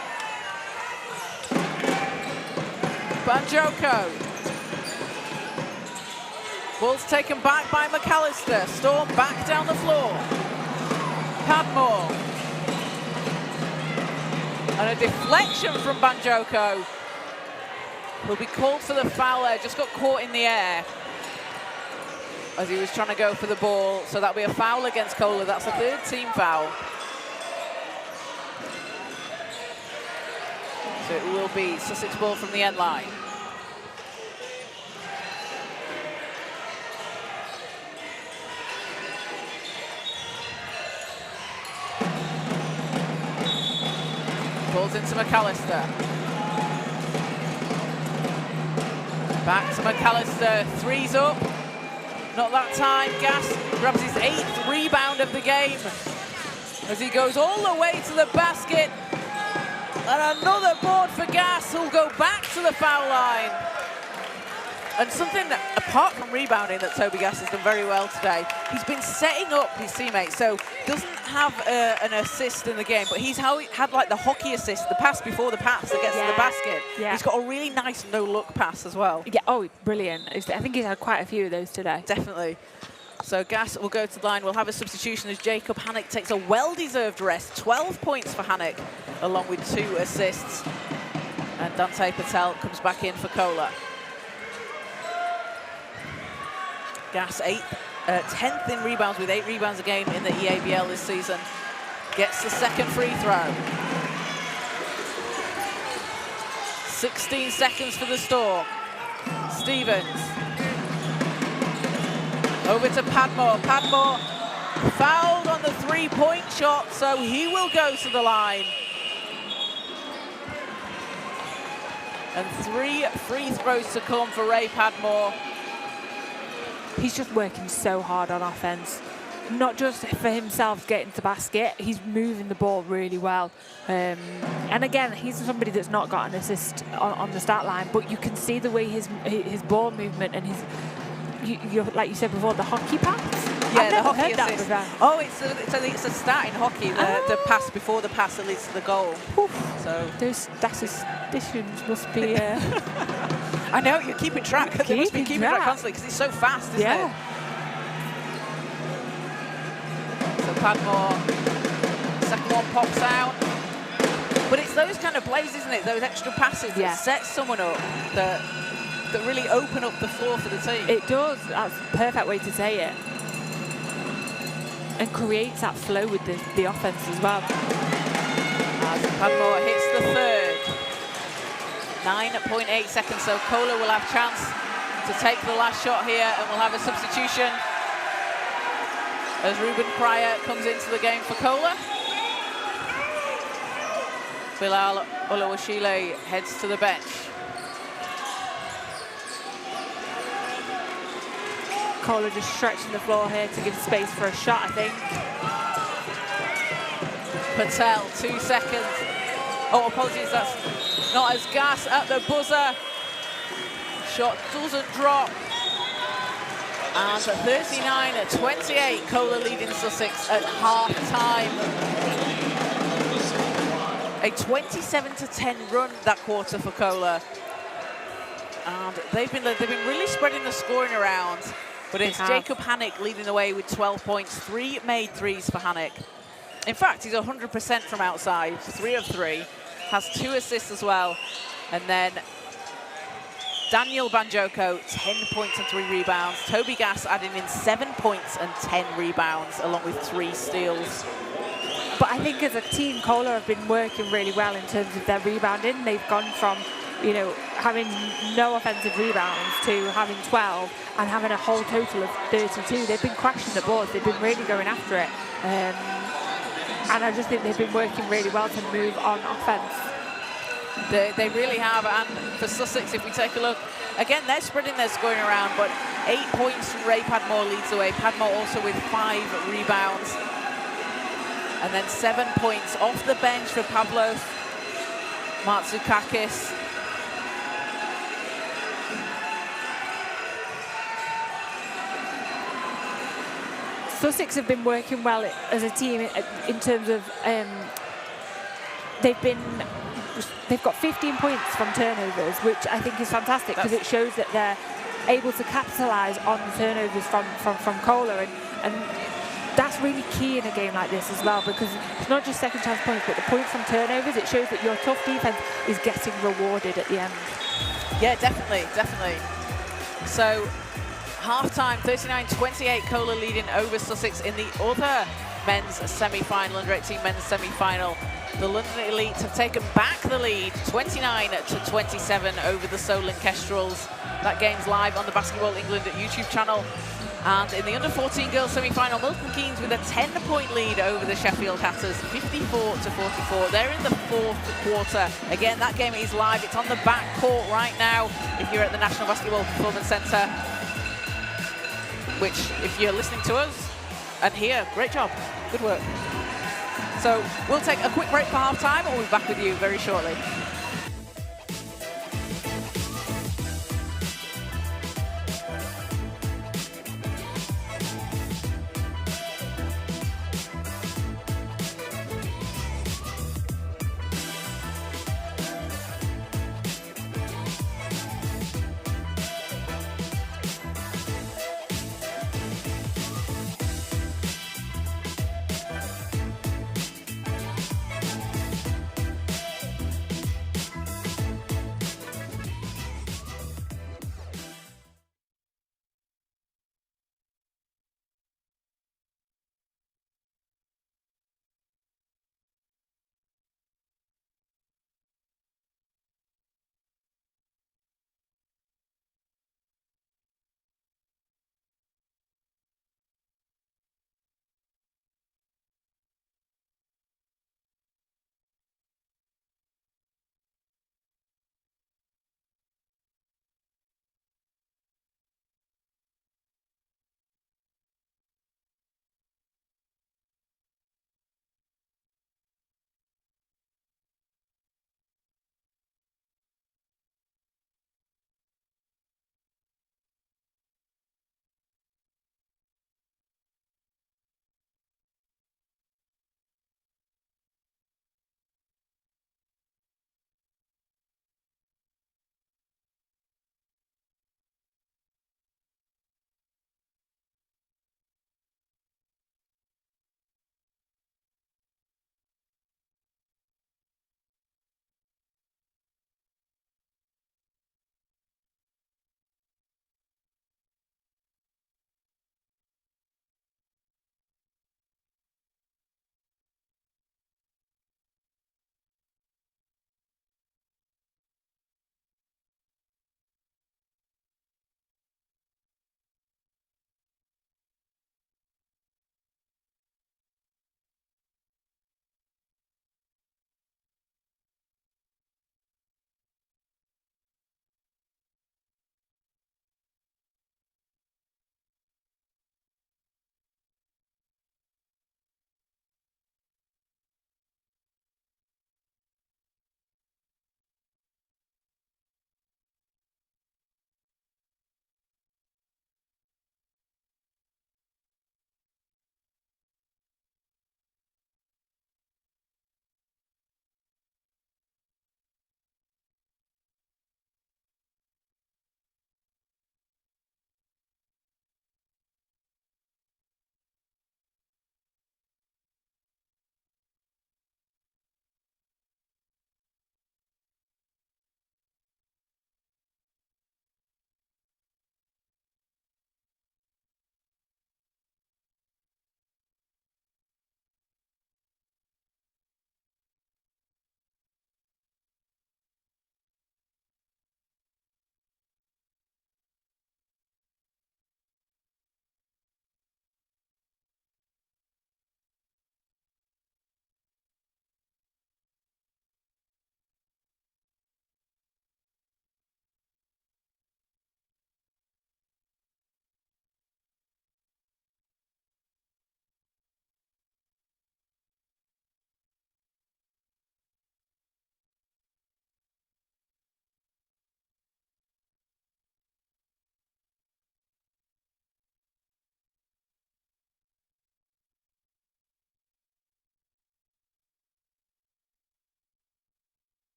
Banjoko. Ball's taken back by McAllister. Storm back down the floor. Padmore. And a deflection from Banjoko. He'll be called for the foul there, just got caught in the air as he was trying to go for the ball. So that'll be a foul against CoLA. That's a third team foul. So it will be Sussex ball from the end line. Balls into McAllister. Back to McAllister, three's up. Not that time. Gas grabs his 8th rebound of the game as he goes all the way to the basket. And another board for Gas, who'll go back to the foul line. And something, apart from rebounding, that Toby Gas has done very well today, he's been setting up his teammates. So doesn't have an assist in the game, but he's had like the hockey assist, the pass before the pass that gets to the basket. Yeah. He's got a really nice no-look pass as well. Yeah, oh, brilliant. I think he's had quite a few of those today. Definitely. So Gas will go to the line. We'll have a substitution as Jacob Hannock takes a well-deserved rest. 12 points for Hannock, along with 2 assists. And Dante Patel comes back in for CoLA. Gas 10th in rebounds with 8 rebounds a game in the EABL this season. Gets the second free throw. 16 seconds for the Storm. Stevens. Over to Padmore. Padmore fouled on the 3-point shot, so he will go to the line. And 3 free throws to come for Ray Padmore. He's just working so hard on offense. Not just for himself getting to the basket, he's moving the ball really well. And again, he's somebody that's not got an assist on the stat line, but you can see the way his ball movement and his, like you said before, the hockey pass. Yeah, the hockey assist. Oh, it's a stat in hockey, the pass before the pass that leads to the goal. Oof. So those statisticians must be... I know, you're keeping track. They must be keeping track constantly because it's so fast, isn't it? So Padmore, second one pops out. But it's those kind of plays, isn't it? Those extra passes that set someone up that really open up the floor for the team. It does. That's a perfect way to say it. And creates that flow with the offense as well. As Padmore hits the third. 9.8 seconds, so CoLA will have chance to take the last shot here, and we'll have a substitution as Ruben Pryor comes into the game for CoLA. Bilal Olawashile heads to the bench. CoLA just stretching the floor here to give space for a shot, I think. Patel, 2 seconds. Oh, apologies, that's not as Gas at the buzzer. Shot doesn't drop. And 39-28, CoLA leading Sussex at half-time. A 27-10 run that quarter for CoLA. And they've been really spreading the scoring around. But it's Jacob Hannock leading the way with 12 points, 3 made threes for Hannock. In fact, he's 100% from outside, 3 of 3. Has 2 assists as well. And then Daniel Banjoko, 10 points and 3 rebounds. Toby Gas adding in 7 points and 10 rebounds, along with 3 steals. But I think as a team, CoLA have been working really well in terms of their rebounding. They've gone from, you know, having no offensive rebounds to having 12 and having a whole total of 32. They've been crashing the boards. They've been really going after it. And I just think they've been working really well to move on offense. They really have. And for Sussex, if we take a look, again, they're spreading their scoring around, but 8 points from Ray Padmore leads the way. Padmore also with 5 rebounds. And then 7 points off the bench for Pavlos Matsukakis. Sussex have been working well as a team in terms of they've got 15 points from turnovers, which I think is fantastic because it shows that they're able to capitalise on the turnovers from CoLA, and that's really key in a game like this as well, because it's not just second chance points, but the points from turnovers. It shows that your tough defence is getting rewarded at the end. Yeah, definitely, definitely. So, half-time, 39-28, CoLA leading over Sussex in the other men's semi-final, under-18 men's semi-final. The London Elite have taken back the lead, 29-27 over the Solent Kestrels. That game's live on the Basketball England YouTube channel. And in the under-14 girls semi-final, Milton Keynes with a 10-point lead over the Sheffield Hatters, 54-44. They're in the fourth quarter. Again, that game is live. It's on the back court right now if you're at the National Basketball Performance Centre, which, if you're listening to us and here, great job. Good work. So we'll take a quick break for half-time, and we'll be back with you very shortly.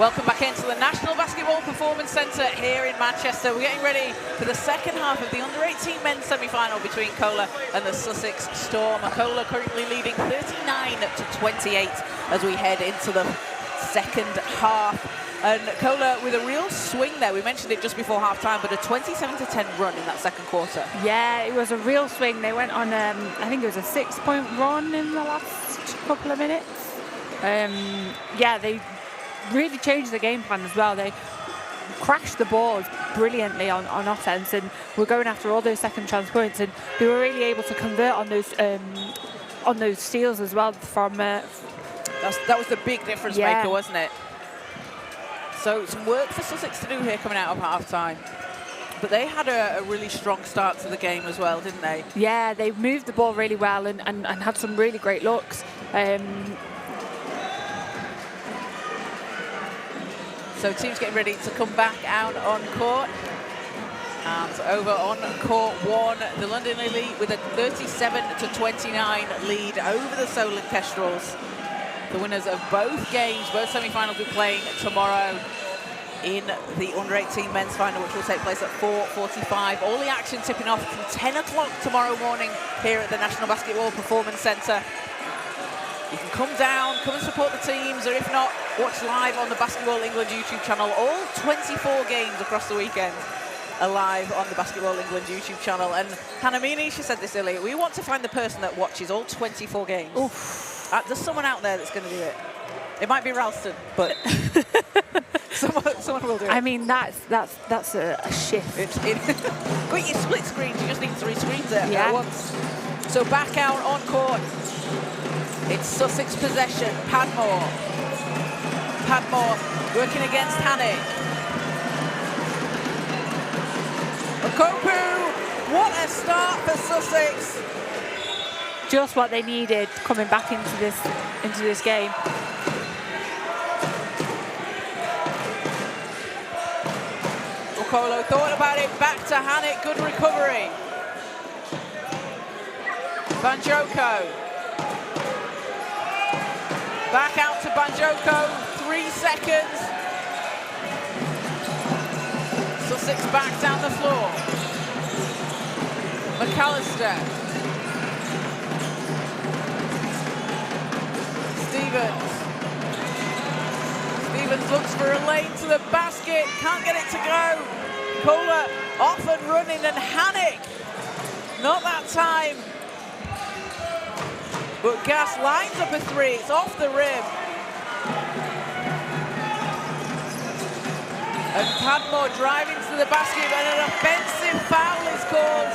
Welcome back into the National Basketball Performance Centre here in Manchester. We're getting ready for the second half of the under-18 men's semi-final between CoLA and the Sussex Storm. CoLA currently leading 39-28 as we head into the second half. And CoLA with a real swing there. We mentioned it just before half-time, but a 27-10 run in that second quarter. Yeah, it was a real swing. They went on, I think it was a 6-point run in the last couple of minutes. Yeah, they really changed the game plan as well. They crashed the boards brilliantly on offense and were going after all those second chance points, and they were really able to convert on those steals as well from that was the big difference maker, wasn't it? So some work for Sussex to do here coming out of half-time. But they had a really strong start to the game as well, didn't they? Yeah, they moved the ball really well and had some really great looks. So teams getting ready to come back out on court. And over on court one, the London Elite with a 37-29 lead over the Southwark Kestrels. The winners of both games, both semi-finals, will be playing tomorrow in the under-18 men's final, which will take place at 4:45. All the action tipping off from 10 o'clock tomorrow morning here at the National Basketball Performance Centre. You can come down, come and support the teams, or if not, watch live on the Basketball England YouTube channel. All 24 games across the weekend are live on the Basketball England YouTube channel. And Hannah, me and Isha said this earlier, we want to find the person that watches all 24 games. Oof. There's someone out there that's going to do it. It might be Ralston, but someone will do it. I mean, that's a shift. Quick, you split screens. You just need 3 screens there at once. So back out on court. It's Sussex possession. Padmore working against Hannick. Okopu, what a start for Sussex. Just what they needed coming back into this game. Okolo thought about it, back to Hannick, good recovery. Banjoko. Back out to Banjoko, 3 seconds. Sussex back down the floor. McAllister. Stevens looks for a lane to the basket, can't get it to go. CoLA off and running, and Hannick, not that time. But Gas lines up a 3, it's off the rim. And Padmore driving to the basket, and an offensive foul is called.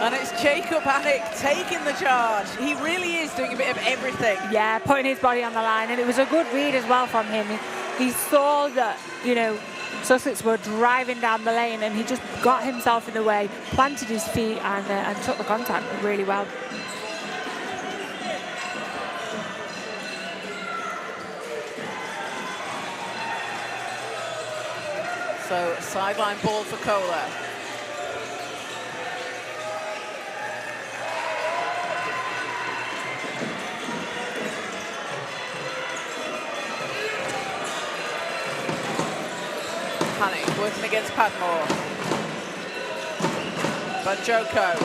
And it's Jacob Hannick taking the charge. He really is doing a bit of everything. Yeah, putting his body on the line, and it was a good read as well from him. He saw that, Sussex were driving down the lane, and he just got himself in the way, planted his feet, and took the contact really well. So sideline ball for CoLA. Hannick working against Padmore. Banjoko.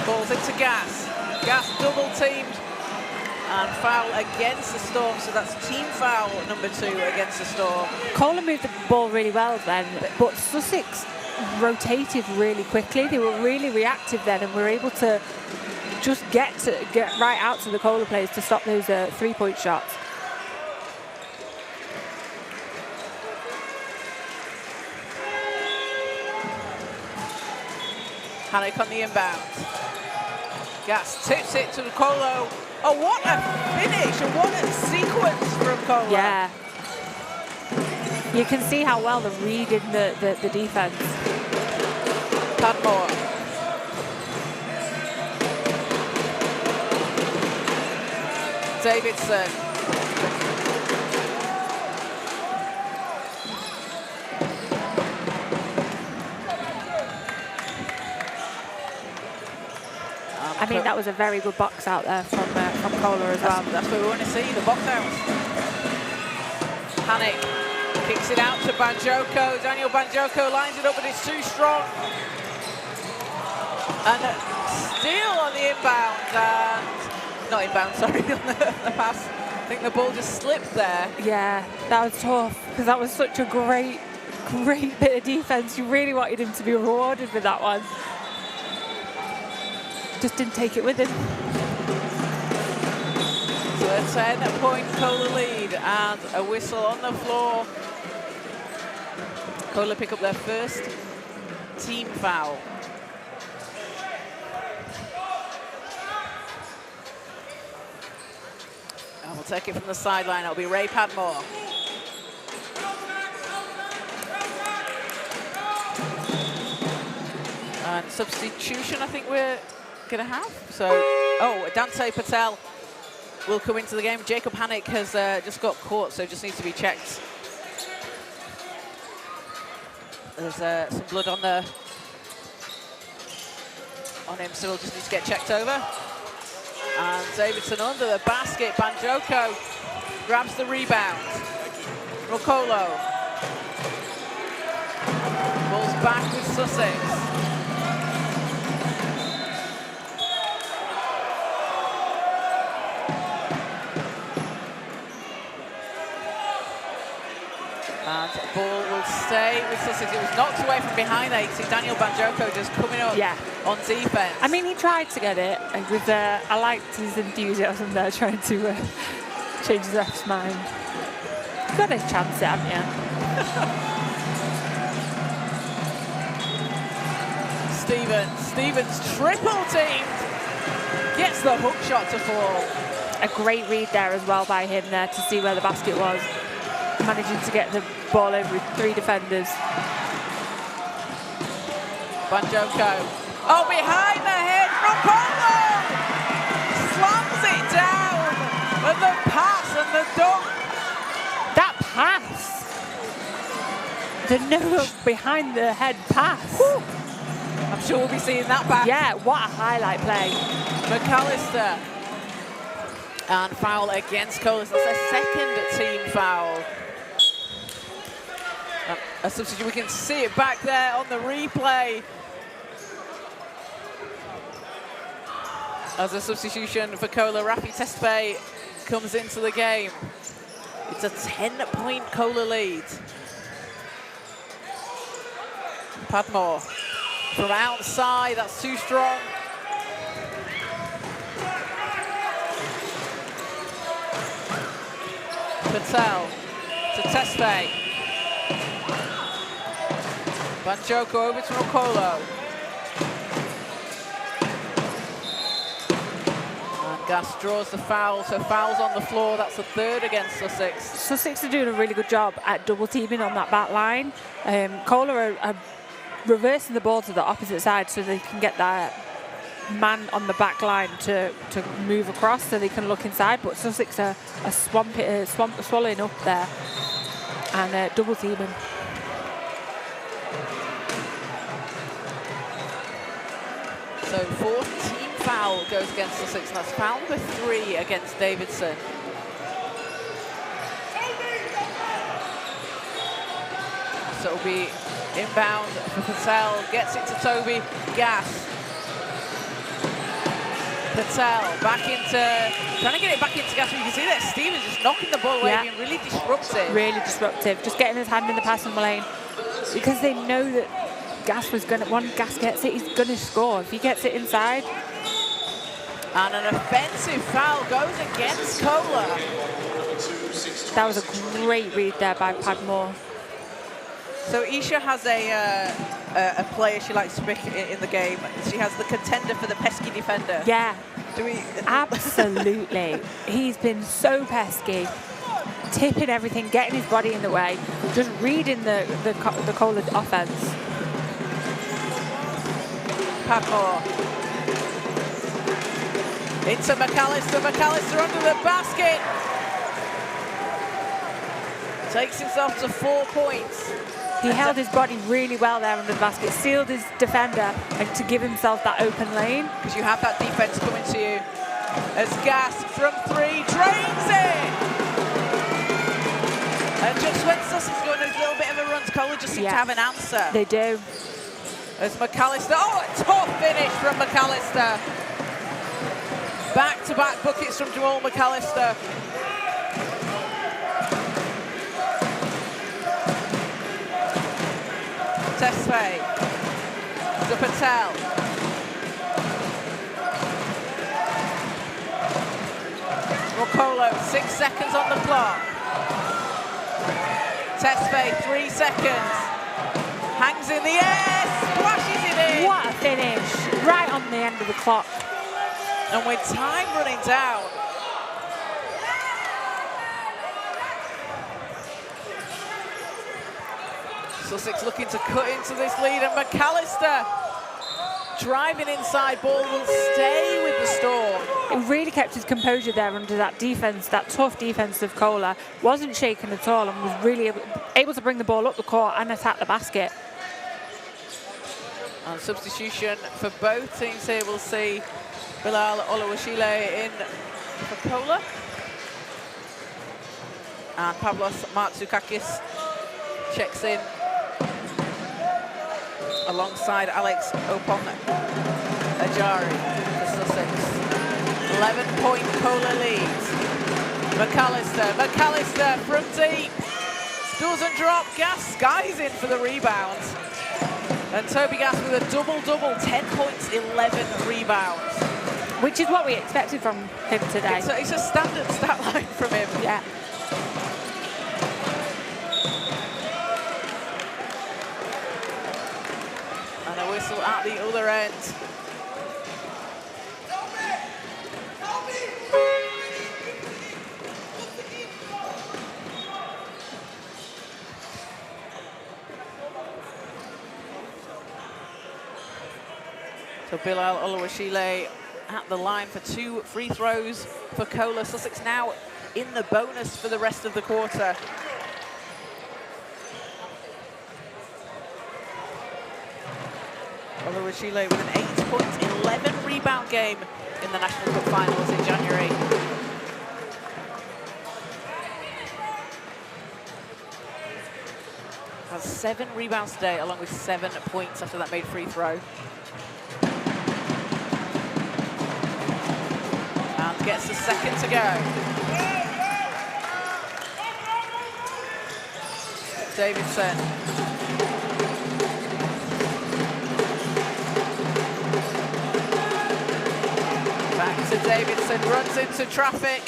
Balls into Gas. Gas double teamed. And foul against the Storm, so that's team foul number 2 against the Storm. CoLA moved the ball really well then, but Sussex rotated really quickly. They were really reactive then, and were able to just get right out to the CoLA players to stop those 3-point shots. Hannick on the inbound. Gas tips it to CoLA. Oh, what a finish, and what a sequence from CoLA. Yeah. You can see how well they're reading the defense. Padmore. Davidson. I mean, that was a very good box out there from from CoLA as well. That's what we want to see, the box out. Panic kicks it out to Banjoko. Daniel Banjoko lines it up, but it's too strong. And still on the inbound, and not inbound, sorry, on the pass. I think the ball just slipped there. Yeah, that was tough because that was such a great bit of defense. You really wanted him to be rewarded with that one. Just didn't take it with him. So a 10-point CoLA lead and a whistle on the floor. CoLA pick up their first team foul. And we'll take it from the sideline. It'll be Ray Padmore. And substitution, I think we're going to have. So, Dante Patel will come into the game. Jacob Hannick has just got caught, so just needs to be checked. There's some blood on him, so we'll just need to get checked over. And Davidson under the basket. Banjoko grabs the rebound. Rokolo. Ball's back with Sussex. And ball will stay with Sussex. It was knocked away from behind there. You see Daniel Banjoko just coming up on defense. I mean, he tried to get it. I liked his enthusiasm there, trying to change the ref's mind. You've got to chance it, haven't you? Stevens triple teamed. Gets the hook shot to fall. A great read there as well by him there to see where the basket was. Managing to get the ball over with 3 defenders. Banjoko. Oh, behind the head. Rokolo slams it down. And the pass and the dunk. That pass. The no behind the head pass. Woo. I'm sure we'll be seeing that back. Yeah, what a highlight play. McAllister. And foul against CoLA. That's their second team foul. A substitute, we can see it back there on the replay. As a substitution for CoLA, Rafi Tesfaye comes into the game. It's a 10-point CoLA lead. Padmore from outside, that's too strong. Patel to Tesfaye. Banjoko over to Rokolo. And Gas draws the foul, so foul's on the floor. That's the third against Sussex. Sussex are doing a really good job at double teaming on that back line. CoLA are reversing the ball to the opposite side so they can get that man on the back line to move across so they can look inside, but Sussex are swallowing up there and double teaming. So fourth team foul goes against Sussex, and that's foul number 3 against Davidson. So it'll be inbound for Patel, gets it to Toby Gas. Patel back into, trying to get it back into Gas. You can see that Stevens just knocking the ball away, being really disruptive. Really disruptive, just getting his hand in the passing lane because they know that Gas was going to, when Gas gets it, he's going to score. If he gets it inside. And an offensive foul goes against CoLA. That was a great read there by Padmore. So Isha has a player she likes to pick in the game. She has the contender for the pesky defender. Yeah, do we? Absolutely. He's been so pesky, tipping everything, getting his body in the way, just reading the CoLA offense. Padmore into McAllister under the basket. Takes himself to 4 points. He held his body really well there under the basket, sealed his defender, and to give himself that open lane. Because you have that defense coming to you. As Gas from 3 drains it. And just when Sussex is going a little bit of a run, CoLA just seem to have an answer. They do. As McAllister, oh, a tough finish from McAllister. Back-to-back buckets from Joel McAllister. Tesfaye to Patel. Rocolo, 6 seconds on the clock. Tesfaye, 3 seconds. Hangs in the air, splashes it in. What a finish, right on the end of the clock. And with time running down, Sussex looking to cut into this lead, and McAllister driving inside, ball will stay with the Storm. It really kept his composure there under that defense, that tough defense of CoLA. Wasn't shaken at all and was really able to bring the ball up the court and attack the basket. And substitution for both teams here, we'll see Bilal Oluwashile in for CoLA. And Pavlos Martzukakis checks in alongside Alex Opon-Ajari for Sussex. 11-point CoLA lead. McAllister from deep. Doesn't drop, Gas skies in for the rebound. And Toby Gas with a double-double, 10 points, 11 rebounds. Which is what we expected from him today. It's a standard stat line from him. Yeah. And a whistle at the other end. So Bilal Oluwashile at the line for 2 free throws for CoLA. Sussex now in the bonus for the rest of the quarter. Oluwashile with an 8-point, 11 rebound game in the National Cup Finals in January. Has 7 rebounds today, along with 7 points after that made free throw. And gets a second to go. Davidson. Back to Davidson, runs into traffic.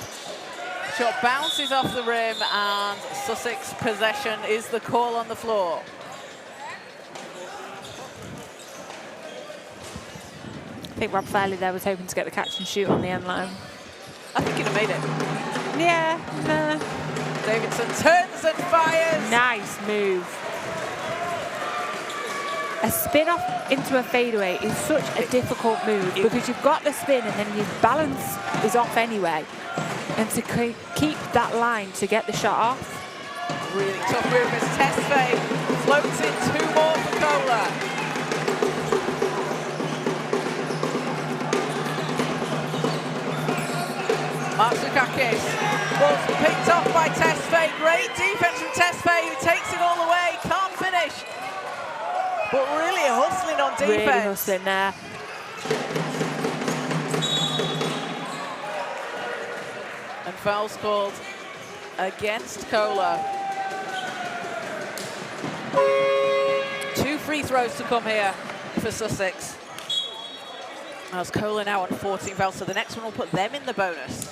Shot bounces off the rim, and Sussex possession is the call on the floor. I think Rob Fairley there was hoping to get the catch and shoot on the end line. I think he'd have made it. Yeah, nah. Davidson turns and fires. Nice move. A spin off into a fadeaway is such a difficult move because you've got the spin and then your balance is off anyway. And to keep that line to get the shot off. Really tough move as Tesfaye floats in 2 more for CoLA. Martzukakis was picked off by Tesfaye. Great defense from Tesfaye, who takes it all the way, can't finish. But really hustling on defense. Really hustling there. And fouls called against CoLA. 2 free throws to come here for Sussex. As CoLA now on 14 fouls, so the next one will put them in the bonus.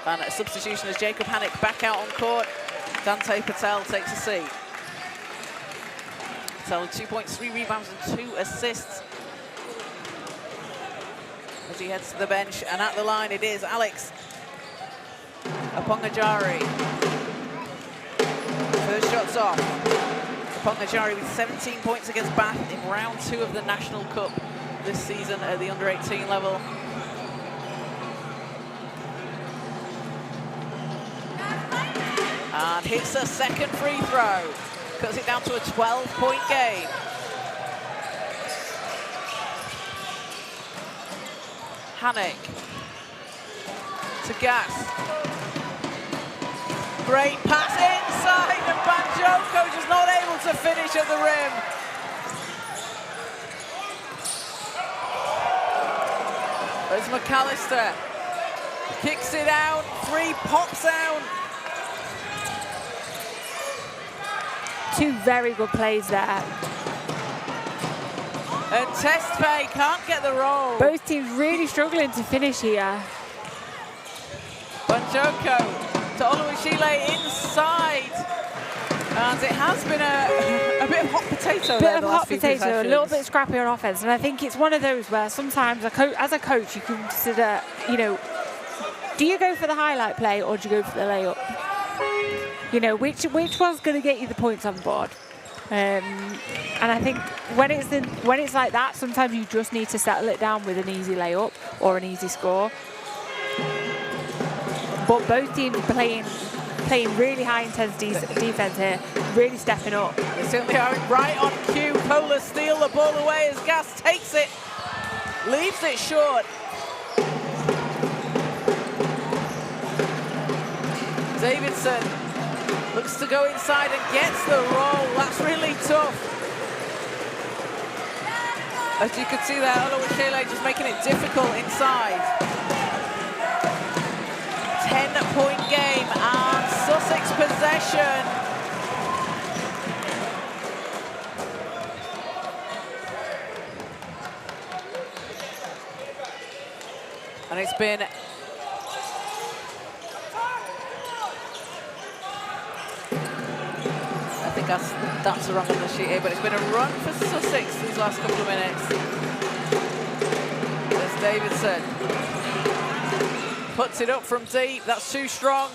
And a substitution as Jacob Hannock back out on court. Dante Patel takes a seat. Patel with 2 points, 3 rebounds and 2 assists. As he heads to the bench, and at the line it is Alex Opon-Ajari. First shot's off. Opon-Ajari with 17 points against Bath in round 2 of the National Cup this season at the under-18 level. And hits a second free throw. Cuts it down to a 12-point game. Hannock to Gas. Great pass inside, and Banjoko just not able to finish at the rim. There's McAllister. Kicks it out, 3 pops out. 2 very good plays there. And Testpay can't get the roll. Both teams really struggling to finish here. Banjoko to Oluwashile inside. And it has been a bit of hot potato there the last few possessions. A little bit scrappy on offense. And I think it's one of those where sometimes as a coach, you can consider, you know, do you go for the highlight play or do you go for the layup? You know, which one's going to get you the points on board? And I think when it's like that, sometimes you just need to settle it down with an easy layup or an easy score. But both teams are playing really high intensity defense here, really stepping up. They certainly are right on cue. CoLA steal the ball away as Gas takes it, leaves it short. Davidson looks to go inside and gets the roll. That's really tough. As you can see there, Oluwashile just making it difficult inside. 10-point game and Sussex possession. And it's been that's a run on the sheet here, but it's been a run for Sussex these last couple of minutes. There's Davidson. Puts it up from deep. That's too strong.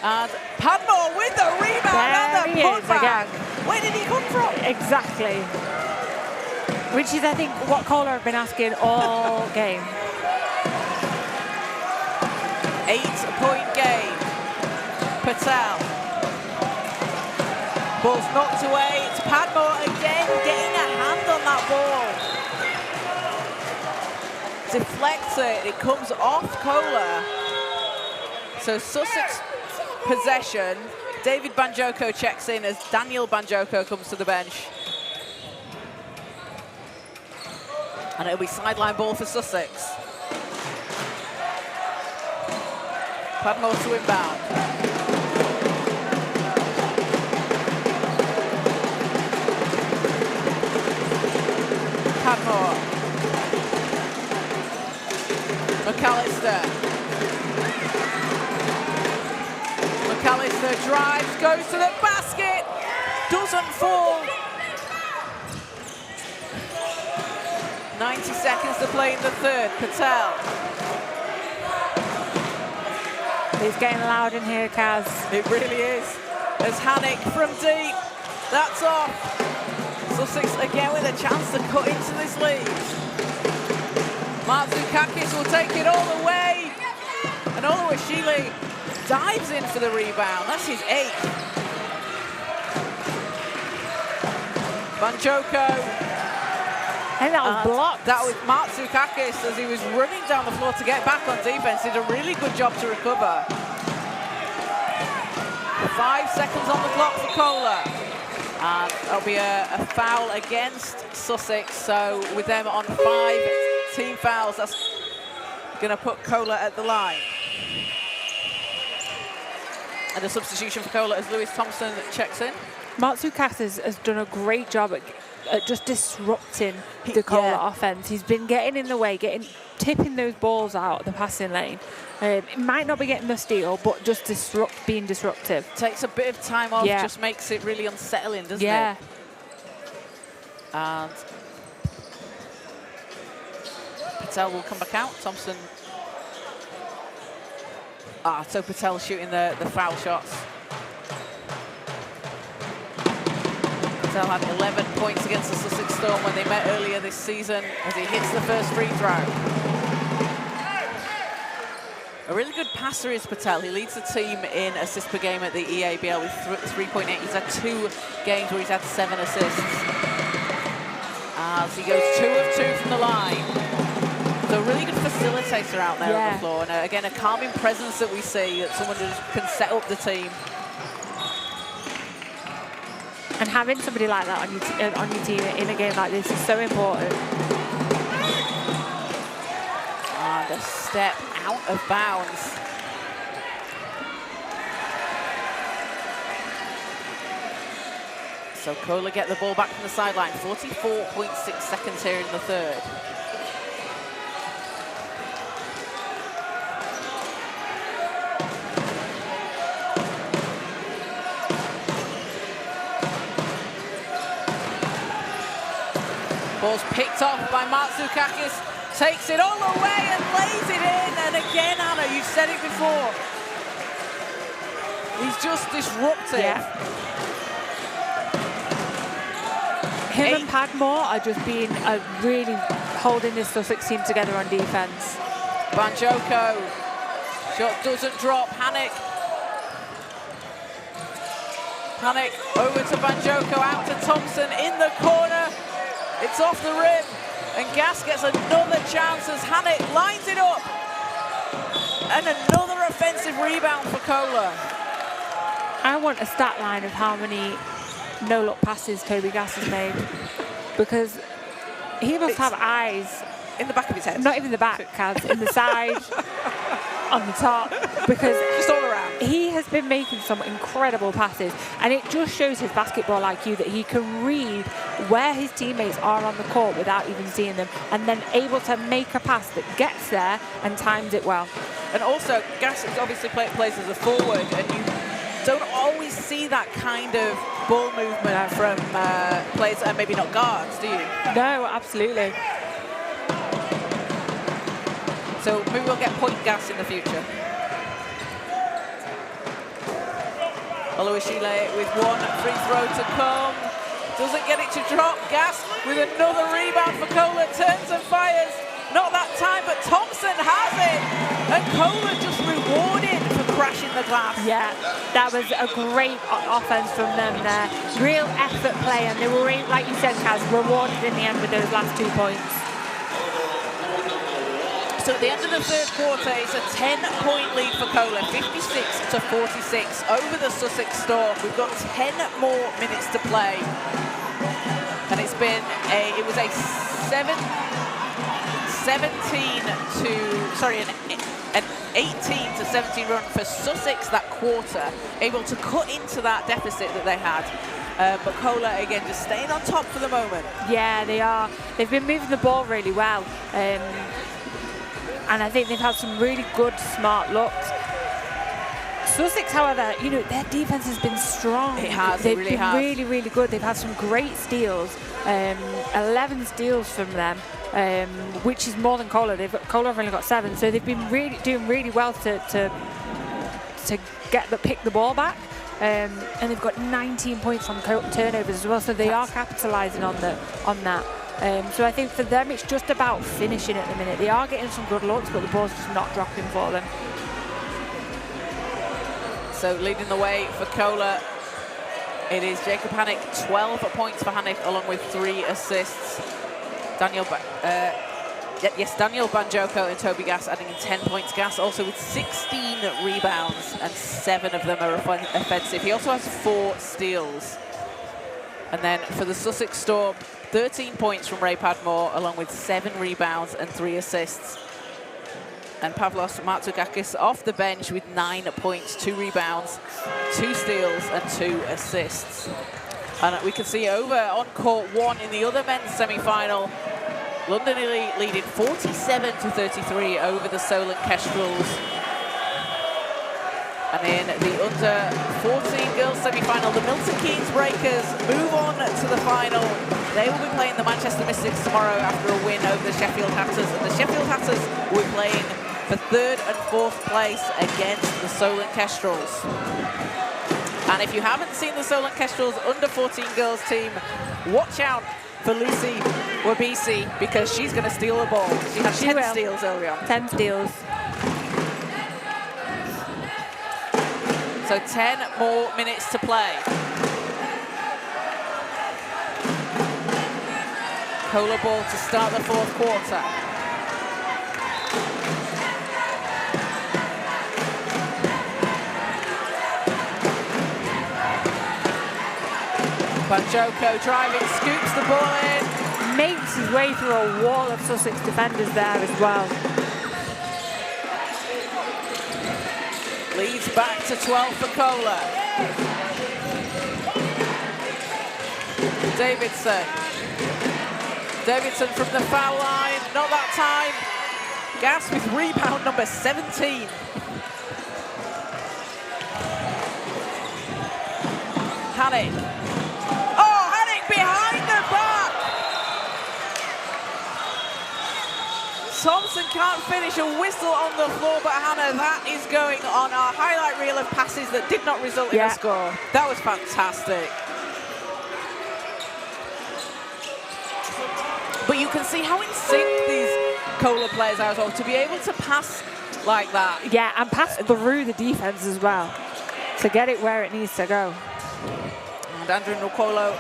And Padmore with the rebound and the putback. Where did he come from? Exactly. Which is, I think, what CoLA have been asking all game. 8-point game. Patel. Ball's knocked away. It's Padmore again getting a hand on that ball. Deflects it. It comes off CoLA. So Sussex possession. David Banjoko checks in as Daniel Banjoko comes to the bench. And it'll be sideline ball for Sussex. Padmore to inbound. Padmore. McAllister. McAllister drives, goes to the basket, doesn't fall. 90 seconds to play in the third. Patel. It's getting loud in here, Kaz. It really is. There's Hannick from deep. That's off. Sussex again with a chance to cut into this lead. Matsukakis will take it all the way. And Oluwashile dives in for the rebound. That's his 8th. Banjoko. And that was blocked. That was Matsukakis as he was running down the floor to get back on defense. Did a really good job to recover. 5 seconds on the clock for CoLA. And there'll be a foul against Sussex. So with them on 5 team fouls, that's going to put CoLA at the line. And a substitution for CoLA as Lewis Thompson checks in. Matsukakis has done a great job at just disrupting the CoLA offense. He's been getting in the way, tipping those balls out of the passing lane. It might not be getting the steal, but just being disruptive. Takes a bit of time off, just makes it really unsettling, doesn't it? And Patel will come back out. Thompson. So Patel shooting the foul shots. Patel had 11 points against the Sussex Storm when they met earlier this season as he hits the first free throw. A really good passer is Patel. He leads the team in assists per game at the EABL with 3.8. He's had 2 games where he's had 7 assists. As he goes 2 of 2 from the line. So a really good facilitator out there on the floor. And again, a calming presence that we see, that someone just can set up the team. And having somebody like that on your team in a game like this is so important. And a step out of bounds. So CoLA get the ball back from the sideline. 44.6 seconds here in the third. Ball's picked off by Matsukakis, takes it all the way and lays it in. And again, Anna, you've said it before. He's just disruptive. Yeah. Him and Padmore are just being really holding this Sussex team together on defense. Banjoko, shot doesn't drop. Hanek over to Banjoko, out to Thompson in the corner. It's off the rim, and Gas gets another chance as Hanek lines it up. And another offensive rebound for CoLA. I want a stat line of how many no-look passes Toby Gas has made, because he must have eyes. In the back of his head. Not even the back, Kaz, in the side, on the top, because just all around. He has been making some incredible passes, and it just shows his basketball IQ that he can read where his teammates are on the court without even seeing them, and then able to make a pass that gets there and times it well. And also, Gas obviously plays as a forward, and you don't always see that kind of ball movement from players that are maybe not guards, do you? No, absolutely. So maybe we'll get point Gas in the future. Oluwashile with one free throw to come. Doesn't get it to drop. Gas with another rebound for CoLA. Turns and fires. Not that time, but Thompson has it. And CoLA just rewarded for crashing the glass. Yeah, that was a great offense from them there. Real effort play, and they were, like you said, Kaz, rewarded in the end with those last 2 points. So at the end of the third quarter, it's a 10-point lead for CoLA, 56-46 over the Sussex Storm. We've got 10 more minutes to play, and it was a 18 to 17 run for Sussex that quarter, able to cut into that deficit that they had. But CoLA, again, just staying on top for the moment. Yeah, they are. They've been moving the ball really well. And I think they've had some really good, smart looks. Sussex, however, you know, their defense has been strong. It has, They've it really been has. really, really good. They've had some great steals, 11 steals from them, which is more than CoLA. CoLA have only got 7, so they've been really doing well to pick the ball back. And they've got 19 points from turnovers as well, so they are capitalising on that. So I think for them it's just about finishing at the minute. They are getting some good looks, but the ball's just not dropping for them. So leading the way for CoLA, it is Jacob Hanek, 12 points for Hanek, along with 3 assists. Daniel Banjoko and Toby Gas adding in 10 points. Gas also with 16 rebounds, and 7 of them are offensive. He also has 4 steals. And then for the Sussex Storm, 13 points from Ray Padmore, along with 7 rebounds and 3 assists. And Pavlos Matsukakis off the bench with 9 points, 2 rebounds, 2 steals and 2 assists. And we can see over on court 1 in the other men's semi-final, London leading 47-33 over the Solent Kestrels. And in the under-14 girls semi-final, the Milton Keynes Breakers move on to the final. They will be playing the Manchester Mystics tomorrow after a win over the Sheffield Hatters. And the Sheffield Hatters will be playing for 3rd and 4th place against the Solent Kestrels. And if you haven't seen the Solent Kestrels under-14 girls team, watch out for Lucy Wabisi, because she's going to steal the ball. She had 10 steals early on. 10 steals. So 10 more minutes to play. CoLA ball to start the 4th quarter. Banjoko driving, scoops the ball in. Makes his way through a wall of Sussex defenders there as well. Leads back to 12 for CoLA. Davidson from the foul line, not that time. Gas with rebound number 17. Hannick. Oh, Hannick behind the back. Thompson can't finish, a whistle on the floor, but Hannah, that is going on our highlight reel of passes that did not result in a score. That was fantastic. But you can see how in sync these CoLA players are as well, to be able to pass like that. Yeah, and pass through the defense as well, to get it where it needs to go. And Andrew Nokolo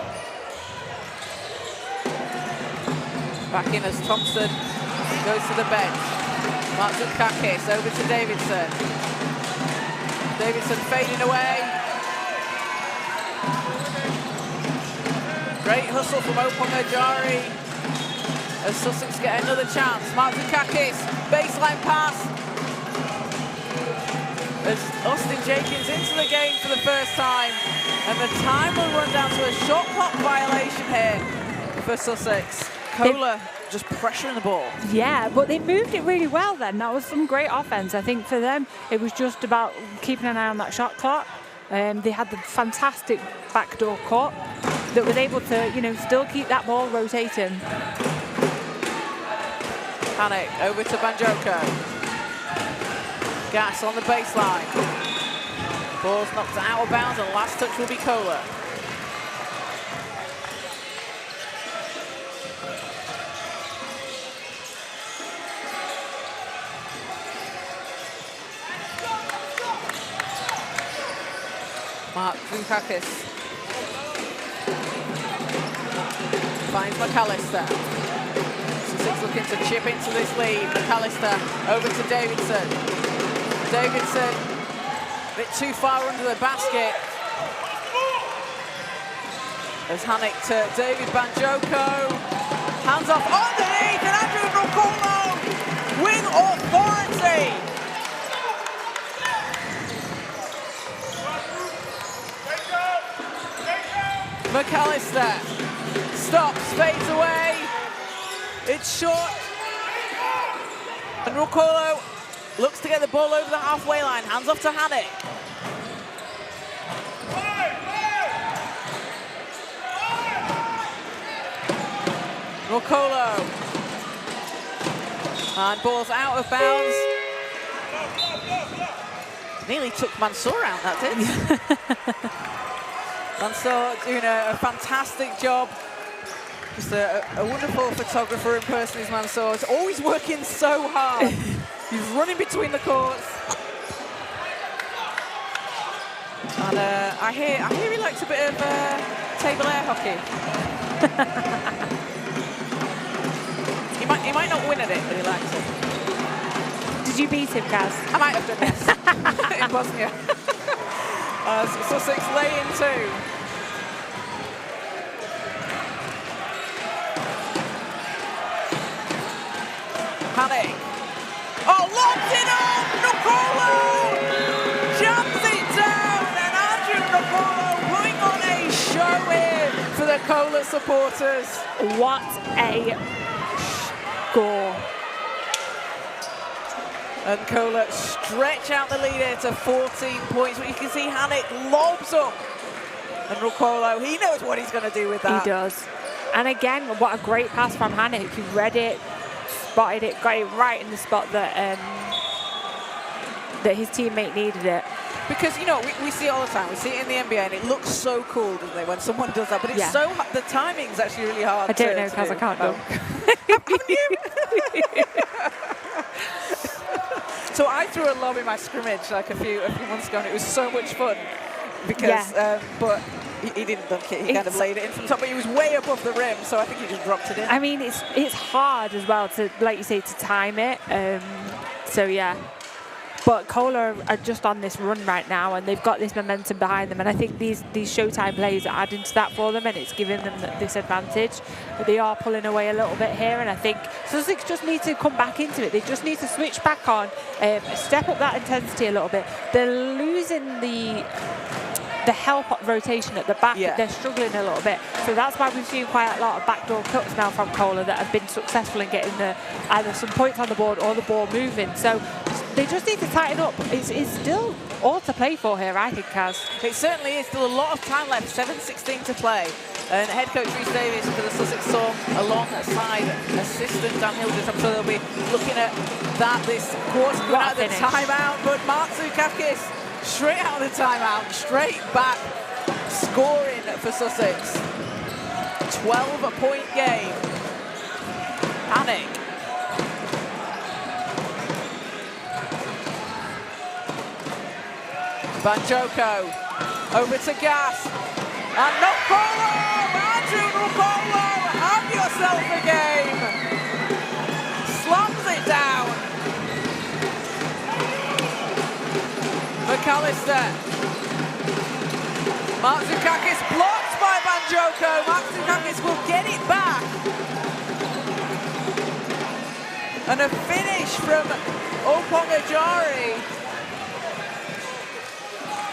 back in as Thompson goes to the bench. Matsukakis over to Davidson. Davidson fading away. Great hustle from Opongajari as Sussex get another chance. Matsukakis, baseline pass. As Austin Jenkins into the game for the first time. And the time will run down to a shot clock violation here for Sussex. CoLA just pressuring the ball. Yeah, but they moved it really well then. That was some great offense. I think for them, it was just about keeping an eye on that shot clock. They had the fantastic backdoor cut that was able to, you know, still keep that ball rotating. Hannick over to Banjoko. Gas on the baseline. Ball's knocked out of bounds and last touch will be CoLA. Matsukakis finds McAllister. Sussex looking to chip into this lead. McAllister over to Davidson. Davidson a bit too far under the basket. There's Hannick to David Banjoko. Hands off underneath and Andrew Nokolo with authority. McAllister stops, fades away. It's short. And Nokolo looks to get the ball over the halfway line. Hands off to Hannick. Nokolo. And ball's out of bounds. Nearly took Mansour out, that did. Mansour doing a fantastic job. Just a wonderful photographer in person is Mansour. He's always working so hard. He's running between the courts. And I hear he likes a bit of table air hockey. he might not win at it, but he likes it. Did you beat him, Kaz? I might have done, yes. In Bosnia. Sussex lay in two. Hannick. Oh, locked it up! Nokolo jumps it down, and Andrew Nokolo putting on a show here for the CoLA supporters. What a score! And CoLA stretch out the lead here to 14 points, but you can see Hannick lobs up. And Nokolo, he knows what he's going to do with that. He does. And again, what a great pass from Hannick. He read it, spotted it, got it right in the spot that that his teammate needed it. Because, you know, we see it all the time. We see it in the NBA, and it looks so cool, doesn't it, when someone does that? But it's so hard. The timing's actually really hard. I don't know, because I can't do. Haven't you? So I threw a lob in my scrimmage like a few months ago, and it was so much fun. Because, but he didn't dunk it. He kind of laid it in from the top, but he was way above the rim, so I think he just dropped it in. I mean, it's hard as well to, like you say, to time it. So yeah. But CoLA are just on this run right now, and they've got this momentum behind them. And I think these Showtime plays are adding to that for them, and it's giving them this advantage. But they are pulling away a little bit here, and I think Sussex just need to come back into it. They just need to switch back on, step up that intensity a little bit. They're losing the help rotation at the back. Yeah. They're struggling a little bit, so that's why we've seen quite a lot of backdoor cuts now from CoLA that have been successful in getting either some points on the board or the ball moving. So they just need to tighten up. It's still all to play for here, I think, Kaz. It certainly is. Still a lot of time left. 7:16 to play. And head coach Rhys Davies for the Sussex Storm alongside assistant Dan Hildreth. I'm sure they'll be looking at that this quarter. Going out of the timeout, but Mark Zoukakis straight out of the timeout, straight back, scoring for Sussex. 12-point game. Panic. Banjoko over to Gas. And Nokolo! Andrew Nokolo! Have yourself a game! Slams it down. McAllister. Mark Zoukakis blocked by Banjoko. Mark Zoukakis will get it back. And a finish from Opongajari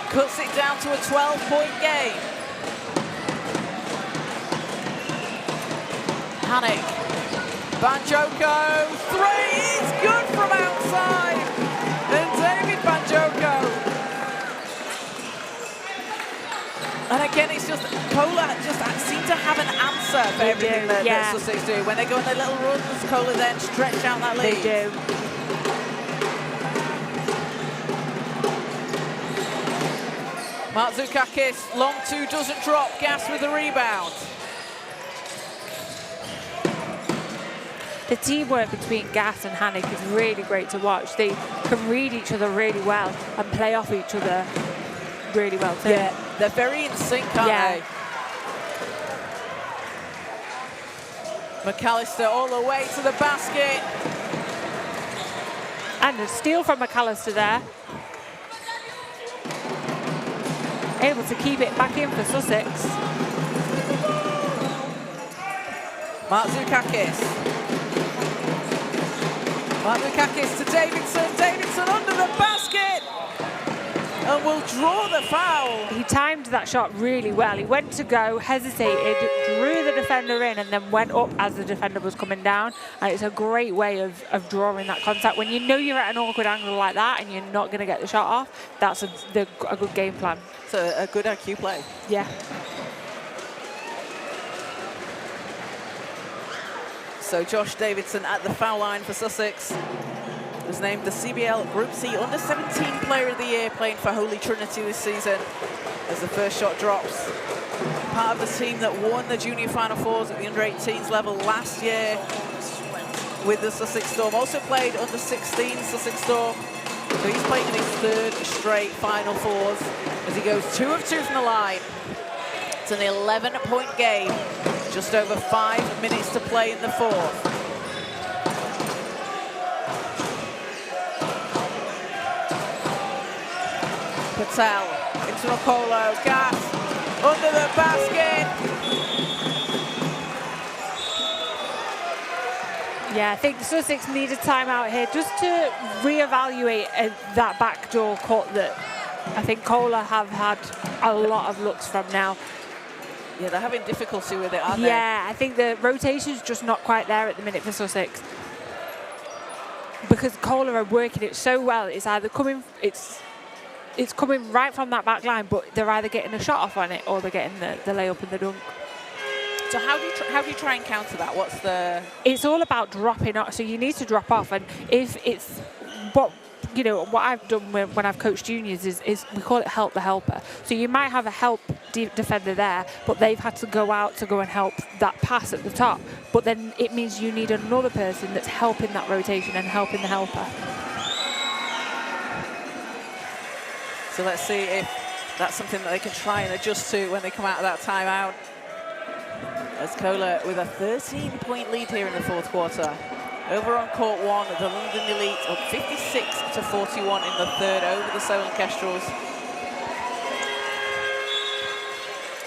cuts it down to a 12-point game. Panic. Banjoko, three is good from outside. And David Banjoko. And again, it's just, CoLA just seem to have an answer for everything that Sussex do. When they go on their little runs, CoLA then stretch out that lead. They do. Mark Zoukakis, long two, doesn't drop. Gas with the rebound. The teamwork between Gas and Hannick is really great to watch. They can read each other really well and play off each other really well too. Yeah, they're very in sync, aren't they? McAllister all the way to the basket. And a steal from McAllister there. Able to keep it back in for Sussex. Mark Zoukakis. Mark Zoukakis to Davidson. Davidson under the basket. And will draw the foul. He timed that shot really well. He went to go, hesitated, drew the defender in, and then went up as the defender was coming down. And it's a great way of drawing that contact. When you know you're at an awkward angle like that and you're not going to get the shot off, that's a good game plan. It's a good IQ play. Yeah. So Josh Davidson at the foul line for Sussex was named the CBL Group C Under-17 Player of the Year, playing for Holy Trinity this season as the first shot drops. Part of the team that won the junior Final Fours at the Under-18s level last year with the Sussex Storm. Also played Under-16 Sussex Storm. So he's playing in his third straight Final Fours as he goes 2 of 2 from the line. It's an 11-point game. Just over 5 minutes to play in the fourth. Patel into Nokolo, Gas under the basket. Yeah, I think Sussex need a timeout here just to reevaluate that backdoor cut that I think CoLA have had a lot of looks from now. Yeah, they're having difficulty with it, aren't they? Yeah, I think the rotation's just not quite there at the minute for Sussex. Because CoLA are working it so well, it's either coming, it's coming right from that back line, but they're either getting a shot off on it or they're getting the layup and the dunk. So how do you try and counter that? What's the? It's all about dropping off. So you need to drop off, and if it's what I've done when I've coached juniors is we call it help the helper. So you might have a help defender there, but they've had to go out to go and help that pass at the top. But then it means you need another person that's helping that rotation and helping the helper. So let's see if that's something that they can try and adjust to when they come out of that timeout. As CoLA with a 13-point lead here in the fourth quarter Over on court 1, the London Elite up 56-41 in the third over the Seoul Kestrels.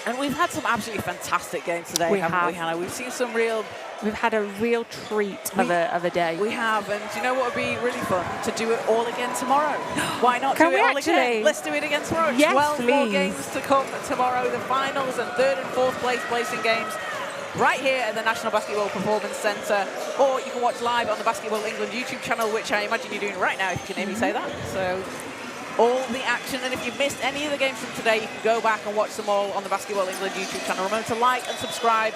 And we've had some absolutely fantastic games today, haven't we, Hannah? We've seen some real... We've had a real treat of a day. We have, and do you know what would be really fun? To do it all again tomorrow. Why not do it all again? Let's do it again tomorrow. Yes, 12 please. more games to come tomorrow. The finals and third and fourth placing games right here at the National Basketball Performance Centre. Or you can watch live on the Basketball England YouTube channel, which I imagine you're doing right now if you can hear me say that. So all the action, and if you've missed any of the games from today, you can go back and watch them all on the Basketball England YouTube channel. Remember to like and subscribe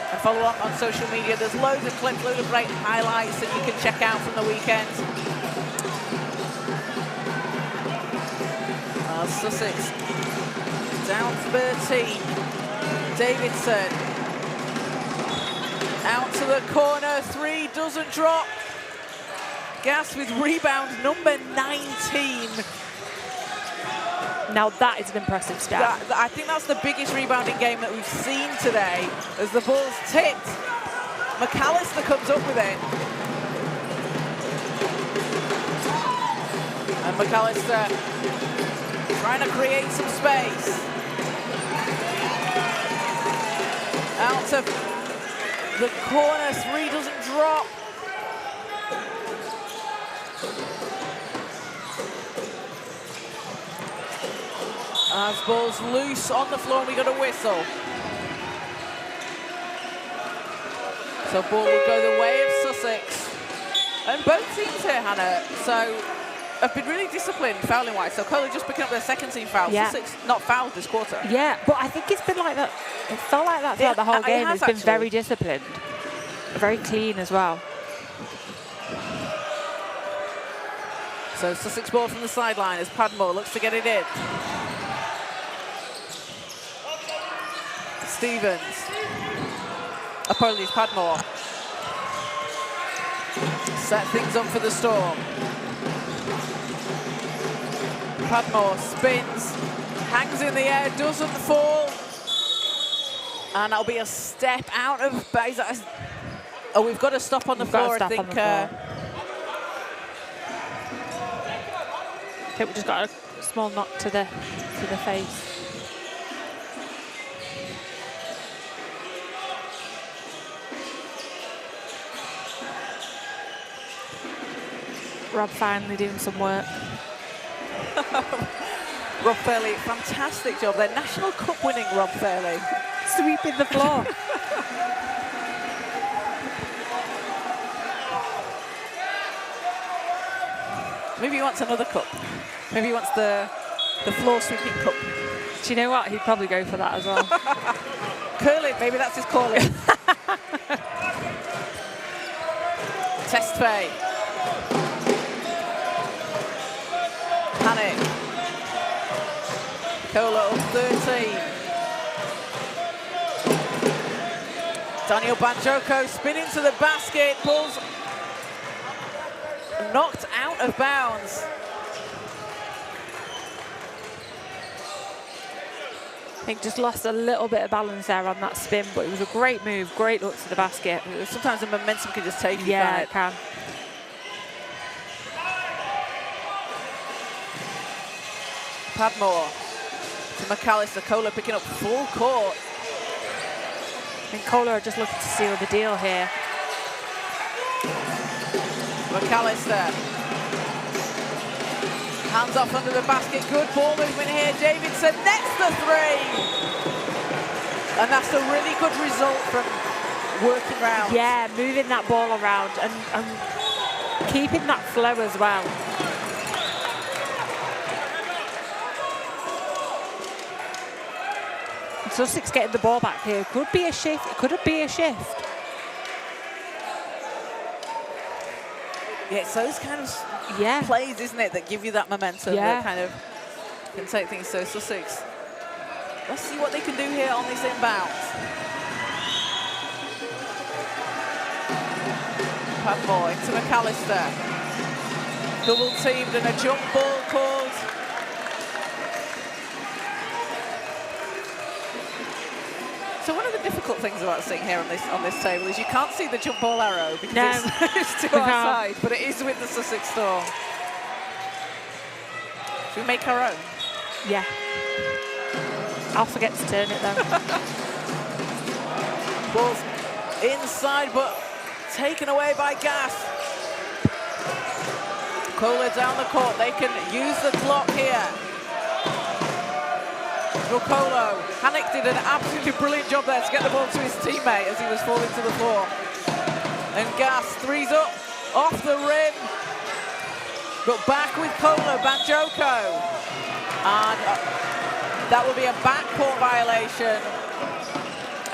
and follow up on social media. There's loads of clips, loads of great highlights that you can check out from the weekend. Sussex down 13. Davidson out to the corner, 3 doesn't drop. Gas with rebound number 19. Now that is an impressive stat. I think that's the biggest rebounding game that we've seen today. As the ball's tipped, McAllister comes up with it. And McAllister trying to create some space. Out of the corner, 3 doesn't drop. As ball's loose on the floor, and we got a whistle. So ball will go the way of Sussex. And both teams here, Hannah, so have been really disciplined fouling-wise. So CoLA just picking up their second team foul. Yeah. Sussex not fouled this quarter. Yeah, but I think it's been like that. It felt like that throughout the whole game. It's been very disciplined. Very clean as well. So Sussex ball from the sideline as Padmore looks to get it in. Stevens. Apologies, Padmore. Set things up for the Storm. Padmore spins, hangs in the air, doesn't fall. And that'll be a step out of... Oh, we've got to stop on the floor, I think. I think we just got a small knock to the face. Rob finally doing some work. Rob Fairley, fantastic job there. National Cup winning Rob Fairley. Sweeping the floor. Maybe he wants another cup. Maybe he wants the floor sweeping cup. Do you know what? He'd probably go for that as well. Curling, maybe that's his calling. Test fade. Panic. CoLA up 13. Daniel Banjoko spinning to the basket. Ball's knocked out of bounds. I think just lost a little bit of balance there on that spin, but it was a great move, great look to the basket. Sometimes the momentum can just take you. Yeah, it can. Padmore to McAllister. CoLA picking up full court. I think CoLA are just looking to seal the deal here. McAllister. Hands off under the basket. Good ball movement here. Davidson nets the 3. And that's a really good result from working round. Yeah, moving that ball around and keeping that flow as well. Sussex getting the ball back here. Could be a shift. Could it be a shift? Yeah, it's those kind of plays, isn't it, that give you that momentum that kind of can take things. So Sussex, let's see what they can do here on this inbound. Padmore into McAllister. Double teamed and a jump ball called. So one of the difficult difficult things about sitting here on this table is you can't see the jump ball arrow because No. it's to our side, but it is with the Sussex Storm. Should we make our own? Yeah. I'll forget to turn it though. Ball's inside, but taken away by Gas. CoLA down the court. They can use the clock here. Rocolo. Hanek did an absolutely brilliant job there to get the ball to his teammate as he was falling to the floor. And Gas threes up off the rim. But back with CoLA, Banjoko. And that will be a backcourt violation.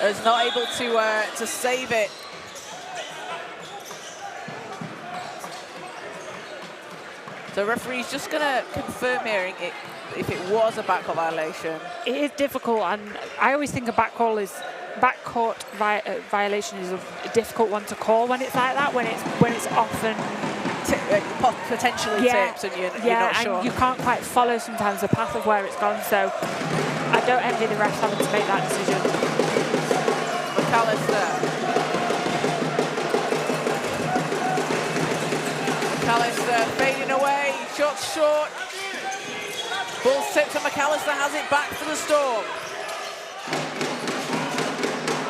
Is not able to save it. So referee's just going to confirm here if it was a backcourt violation. It is difficult, and I always think a backcourt violation is a difficult one to call when it's like that, when it's often potentially tipped and you're not sure. And you can't quite follow sometimes the path of where it's gone, so I don't envy the refs having to make that decision. McAllister fading away, shots short. Ball tipped to McAllister, has it back for the Storm.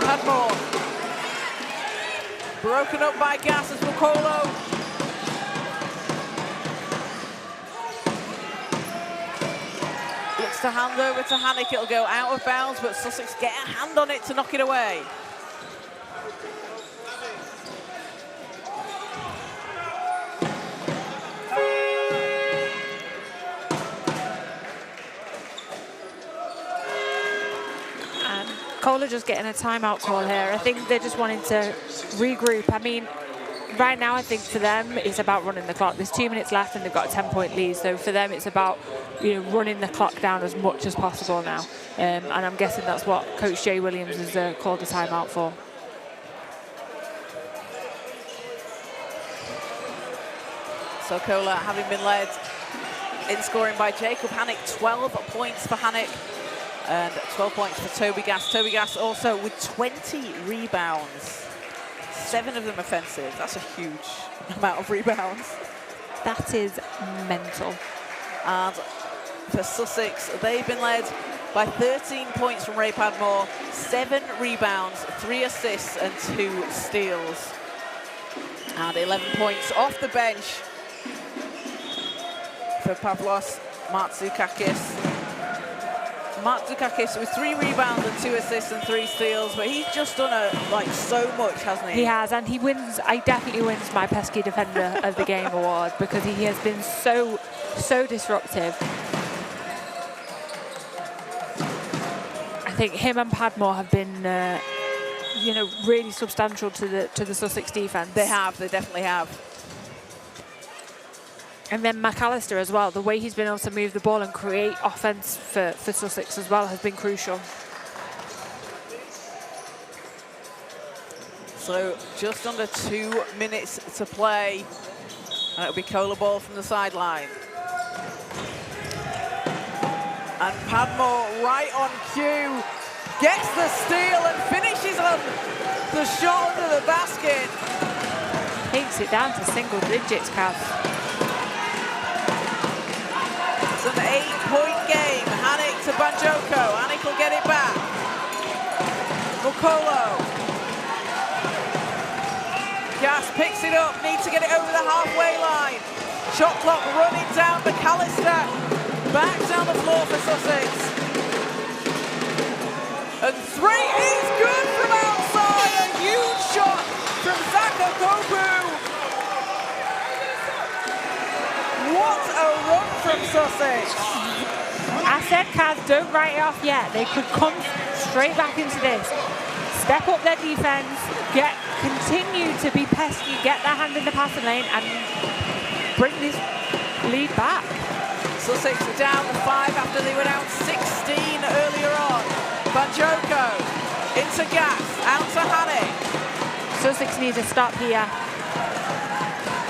Padmore. Broken up by Gas as Rocolo. Looks to hand over to Hanek, it'll go out of bounds, but Sussex get a hand on it to knock it away. CoLA just getting a timeout call here. I think they're just wanting to regroup. I mean, right now I think for them it's about running the clock. There's 2 minutes left and they've got a 10-point lead. So for them it's about running the clock down as much as possible now. And I'm guessing that's what Coach Jay Williams has called the timeout for. So CoLA having been led in scoring by Jacob Hanek, 12 points for Hanek. And 12 points for Toby Gas. Toby Gas also with 20 rebounds. 7 of them offensive. That's a huge amount of rebounds. That is mental. And for Sussex, they've been led by 13 points from Ray Padmore, 7 rebounds, 3 assists and 2 steals. And 11 points off the bench for Pavlos Martzukakis. Martzukakis with 3 rebounds and 2 assists and 3 steals, but he's just done so much, hasn't he? He has, and he wins. I definitely wins my pesky defender of the game award because he has been so disruptive. I think him and Padmore have been, really substantial to the Sussex defense. They have. They definitely have. And then McAllister as well, the way he's been able to move the ball and create offense for Sussex as well has been crucial. So just under 2 minutes to play. And it'll be CoLA ball from the sideline. And Padmore right on cue. Gets the steal and finishes on the shot under the basket. Takes it down to single digits, Cav. It's an 8-point game. Hanek to Banjoko. Hanek will get it back. Rocolo. Gas picks it up. Needs to get it over the halfway line. Shot clock running down. McAllister back down the floor for Sussex. And 3 is good from outside. A huge shot from Zakakobu. What a run from Sussex. I said, Kaz, don't write it off yet. They could come straight back into this. Step up their defense, continue to be pesky, get their hand in the passing lane and bring this lead back. Sussex are down to 5 after they were down 16 earlier on. Banjoko into Gas, out to Hanek. Sussex needs a stop here.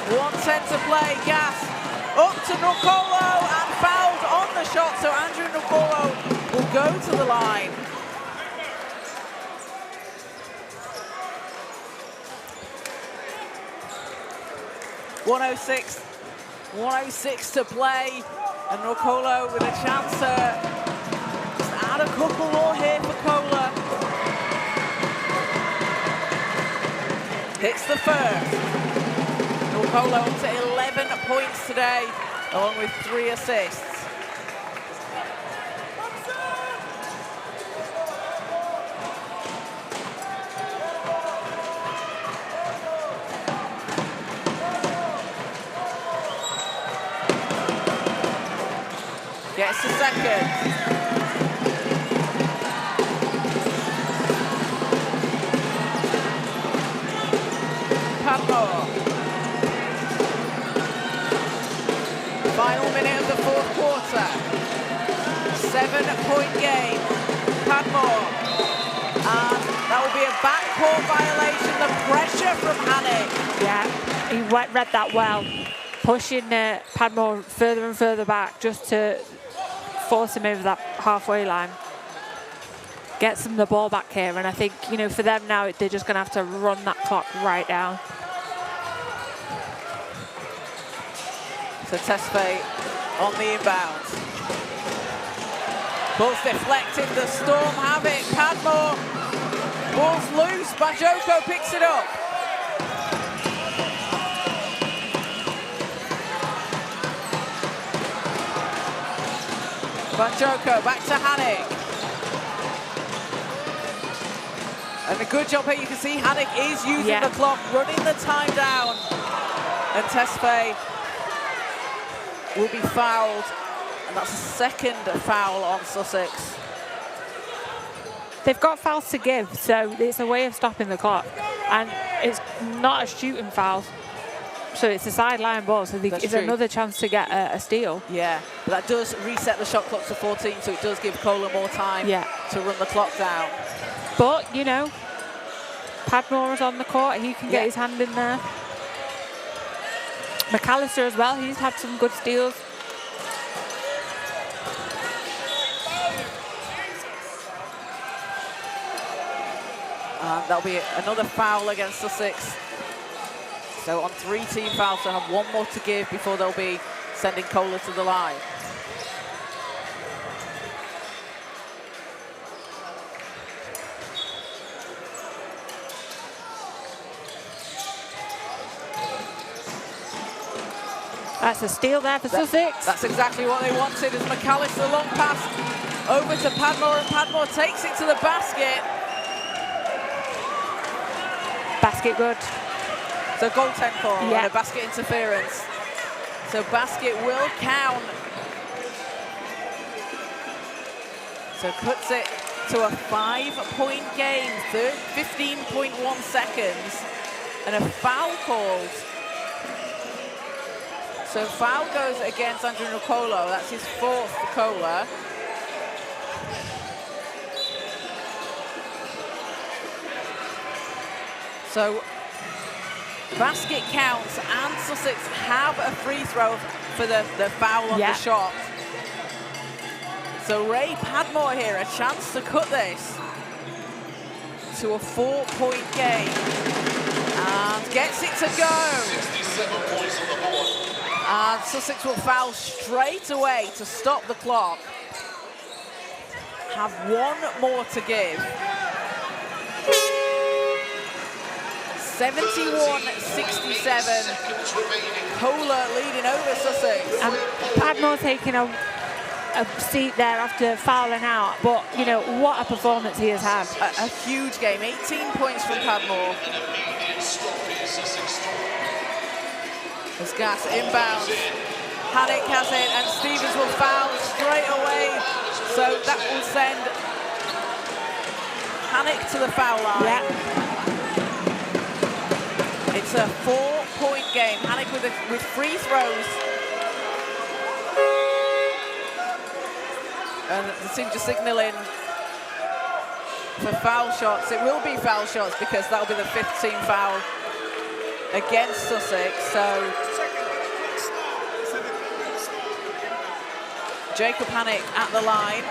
1:10 to play. Gas up to Rocolo and fouled on the shot, so Andrew Rocolo will go to the line. 106 to play, and CoLA with a chance to just add a couple more here for CoLA. Hits the first. CoLA up to 11 points today, along with 3 assists. Gets the second. Padmore. Final minute of the fourth quarter. 7-point game. Padmore. And that will be a backcourt violation. The pressure from Hanik. Yeah, he read that well. Pushing Padmore further and further back just to force him over that halfway line. Gets them the ball back here, and I think, you know, for them now, they're just going to have to run that clock right down. So Tesfaye on the inbound. Ball's deflected, the Storm have it. Padmore, ball's loose, Bajoko picks it up. Bajoko back to Hanik. And a good job here, you can see Hanik is using the clock, running the time down. And Tesfaye will be fouled, and that's a second foul on Sussex. They've got fouls to give, so it's a way of stopping the clock. And it's not a shooting foul, so it's a sideline ball, so it's another chance to get a steal. Yeah, but that does reset the shot clock to 14, so it does give CoLA more time to run the clock down. But, you know, Padmore is on the court. He can get his hand in there. McAllister as well. He's had some good steals. And that'll be another foul against Sussex. So on 3 team fouls, they'll have 1 more to give before they'll be sending CoLA to the line. That's a steal there for Sussex. That's exactly what they wanted, as McAllister long pass over to Padmore, and Padmore takes it to the basket. Basket good. So goaltend call and a basket interference. So basket will count. So puts it to a 5-point game, 15.1 seconds, and a foul called. So foul goes against Andrew Nicolo. That's his 4th for CoLA. So basket counts, and Sussex have a free throw for the foul on the shot. So Ray Padmore here, a chance to cut this to a 4-point game. And gets it to go. 67 points on the board. And Sussex will foul straight away to stop the clock. Have 1 more to give. 71-67. CoLA leading over Sussex. And Padmore taking a seat there after fouling out, but you know what a performance he has had. A huge game, 18 points from Padmore. As Gas inbounds, Hanik has it, and Stevens will foul straight away. So that will send Hanik to the foul line. It's a 4-point game. Hanik with free throws. And the team just signaling for foul shots. It will be foul shots because that'll be the 5th team foul against Sussex. So Jacob Hanik at the line.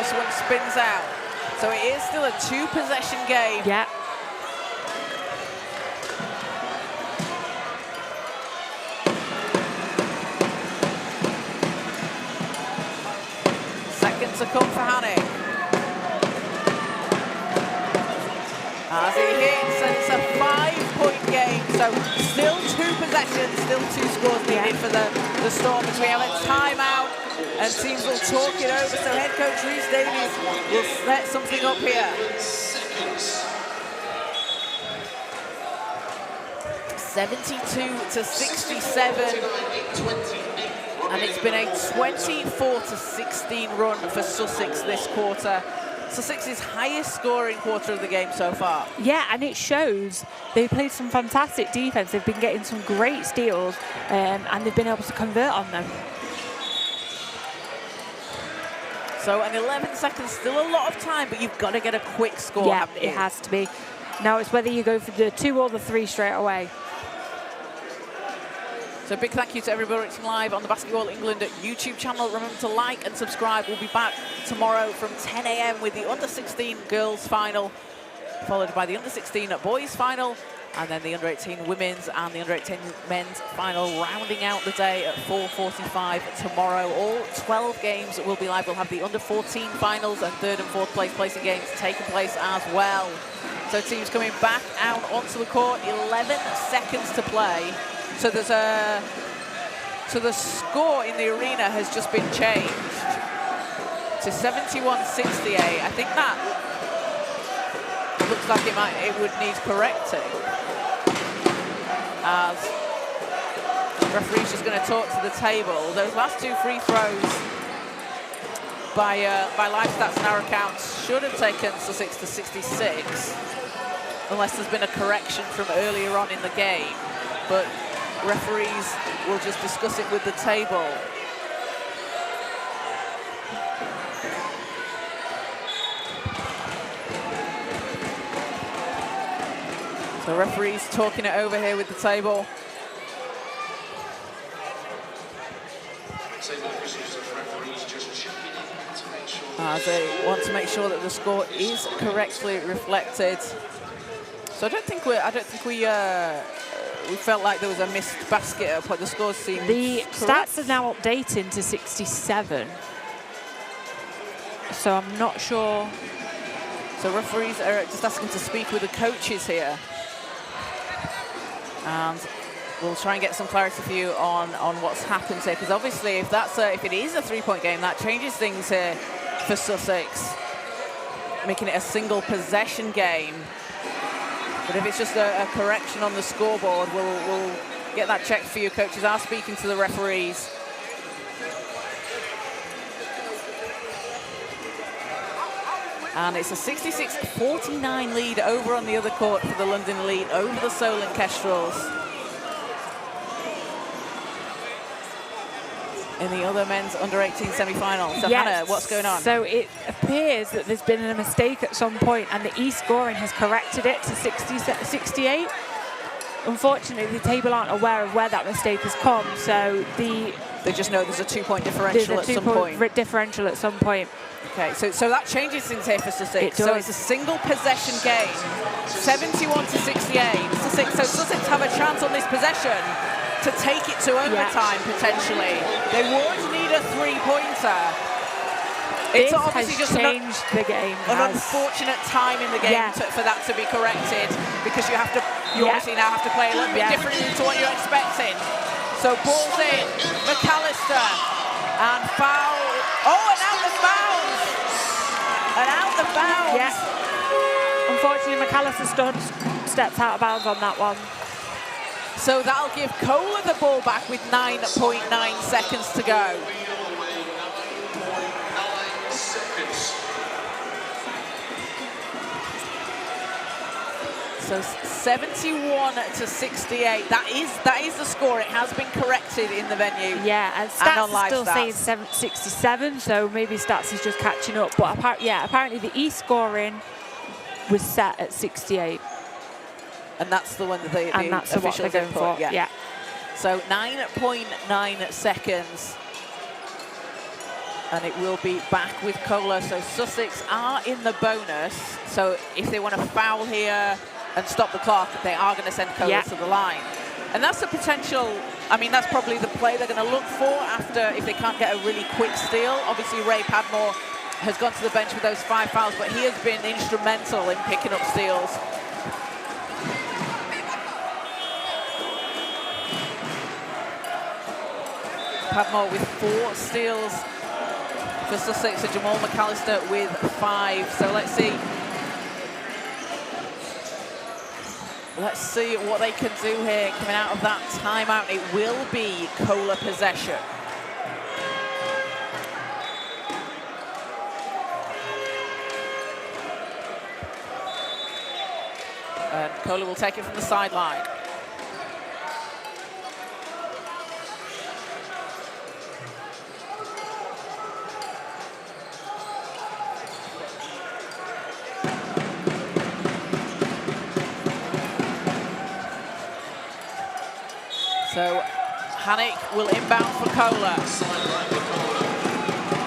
this one spins out. So it is still a 2-possession game. Yeah. Seconds to come for Hannick. As he hits, and it's a 5-point game. So still 2 possessions, still 2 scores needed for the Stormers. We have a timeout, and teams will talk it over. So head coach Rhys Davies will set something up here. 72-67. And it's been a 24-16 run for Sussex this quarter. Sussex's highest scoring quarter of the game so far. Yeah, and it shows they played some fantastic defense. They've been getting some great steals, and they've been able to convert on them. So an 11 seconds, still a lot of time, but you've got to get a quick score. Yeah, it has to be. Now it's whether you go for the 2 or the 3 straight away. So big thank you to everybody watching live on the Basketball England YouTube channel. Remember to like and subscribe. We'll be back tomorrow from 10 a.m. with the Under-16 girls final, followed by the Under-16 boys final, and then the Under-18 women's and the Under-18 men's final, rounding out the day at 4:45 tomorrow. All 12 games will be live. We'll have the Under-14 finals and 3rd and 4th placing games taking place as well. So teams coming back out onto the court, 11 seconds to play. So there's so the score in the arena has just been changed to 71-68. I think that looks like it would need correcting. As the referee's just going to talk to the table. Those last 2 free throws by live stats and our accounts should have taken Sussex to 66, unless there's been a correction from earlier on in the game. But referees will just discuss it with the table. So referees talking it over here with the table. As they want to make sure that the score is correctly reflected. So I don't think we felt like there was a missed basket, but the scores seem The correct. stats are now updating to 67. So I'm not sure. So referees are just asking to speak with the coaches here. And we'll try and get some clarity for you on what's happened here, because obviously if it is a 3-point game, that changes things here for Sussex, making it a single possession game. But if it's just a correction on the scoreboard, we'll get that checked for you. Coaches are speaking to the referees. And it's a 66-49 lead over on the other court for the London Elite over the Solent Kestrels. In the other men's under-18 semi-final. So yes. Hannah, what's going on? So it appears that there's been a mistake at some point, and the e-scoring has corrected it to 68. Unfortunately, the table aren't aware of where that mistake has come, so they just know there's a 2-point differential at some point. Differential at some point. Okay, so that changes things here for Sussex. It does. So it's a single possession game, 71-68. So Sussex have a chance on this possession to take it to overtime, potentially. They would need a 3-pointer. It's obviously just changed the game. An unfortunate time in the game for that to be corrected, because you obviously now have to play a little bit differently to what you're expecting. So ball's in, McAllister, and foul. Oh, and out of bounds. And out of bounds. Yeah. Unfortunately, McAllister steps out of bounds on that one. So that'll give CoLA the ball back with 9.9 seconds to go. So 71-68. That is the score. It has been corrected in the venue. Yeah, and stats are still saying 67, so maybe stats is just catching up. But apparently the e-scoring was set at 68. And that's the one that the officials are going for. Yeah. So 9.9 seconds. And it will be back with CoLA. So Sussex are in the bonus. So if they want to foul here and stop the clock, they are going to send CoLA to the line. And that's the potential, I mean, that's probably the play they're going to look for after, if they can't get a really quick steal. Obviously, Ray Padmore has gone to the bench with those 5 fouls, but he has been instrumental in picking up steals. Padmore with 4 steals for Sussex, and Jamal McAllister with 5. So let's see. Let's see what they can do here coming out of that timeout. It will be CoLA possession. And CoLA will take it from the sideline. So Hanik will inbound for CoLA.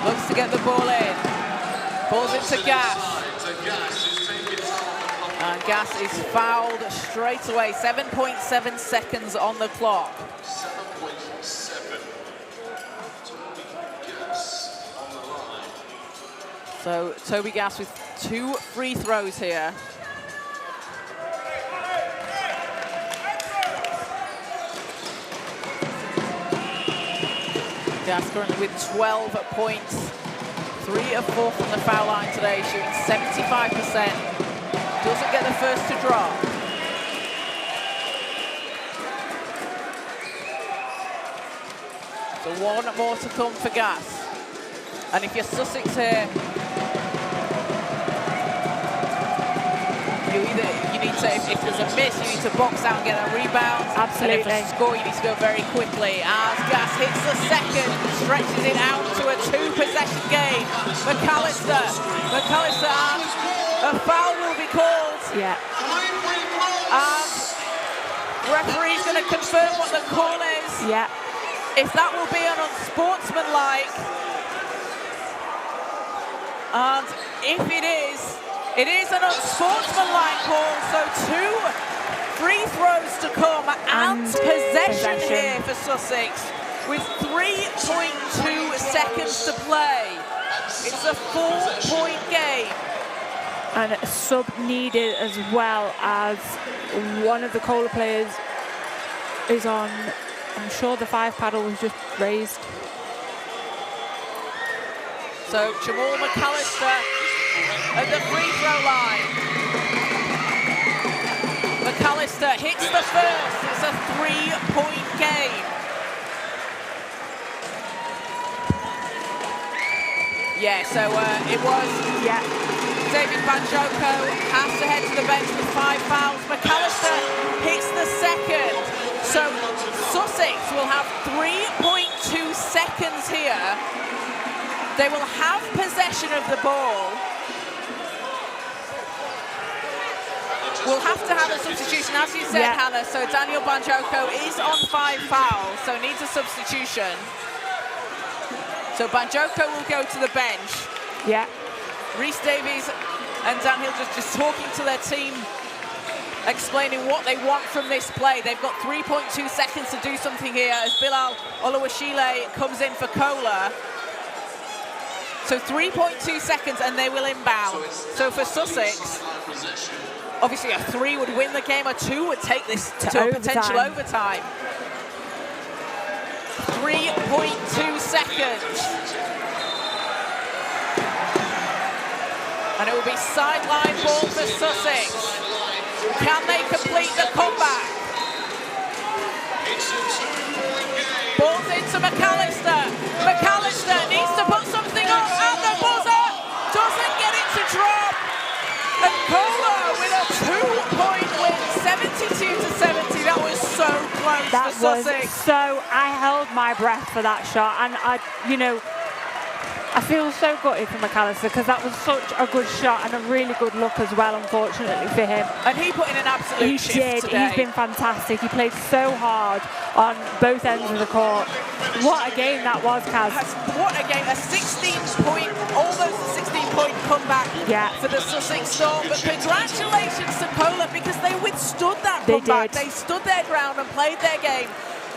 Looks to get the ball in. Ball's into Gas. And Gas is fouled straight away. 7.7 seconds on the clock. 7.7. Gas on the line. So Toby Gas with 2 free throws here. Gas currently with 12 points, 3 of 4 from the foul line today, shooting 75%. Doesn't get the first to drop. So 1 more to come for Gas. And if you're Sussex here, you need to, if there's a miss, you need to box out and get a rebound. Absolutely. And if there's a score, you need to go very quickly. As Gas hits the second, stretches it out to a 2-possession game. McAllister, and a foul will be called. Yeah. And referee's going to confirm what the call is. Yeah. If that will be an unsportsmanlike. And if it is an unsportsmanlike call, so 2 free throws to come and possession here for Sussex with 3.2 seconds to play. It's a 4-point game. And a sub needed as well, as one of the CoLA players is on, I'm sure the 5 paddle was just raised. So Jamal McAllister at the free throw line. McAllister hits the first. It's a 3-point game. Yeah, so it was. Yeah. David Banjoko has to head to the bench with 5 fouls. McAllister hits the second. So Sussex will have 3.2 seconds here. They will have possession of the ball. We'll have to have a substitution, as you said, Hannah. So Daniel Banjoko is on 5 fouls, so needs a substitution. So Banjoko will go to the bench. Yeah. Rhys Davies and Dan Hill just talking to their team, explaining what they want from this play. They've got 3.2 seconds to do something here as Bilal Oluwashile comes in for CoLA. So 3.2 seconds and they will inbound. So for Sussex, obviously a 3 would win the game, a 2 would take this to a potential overtime. 3.2 seconds. And it will be sideline ball for Sussex. Can they complete the comeback? Ball's into McAllister. McAllister needs to put something on at the buzzer. Doesn't get it to drop. And CoLA with a 2-point win, 72-70. That was so close for Sussex. So I held my breath for that shot, and I feel so gutted for McAllister because that was such a good shot and a really good look as well, unfortunately for him. And he put in an absolute shift today. He's been fantastic. He played so hard on both ends of the court. What a game that was, Kaz. What a game. A 16-point, almost a 16-point comeback for the Sussex Storm. But congratulations to CoLA because they withstood that comeback. They stood their ground and played their game,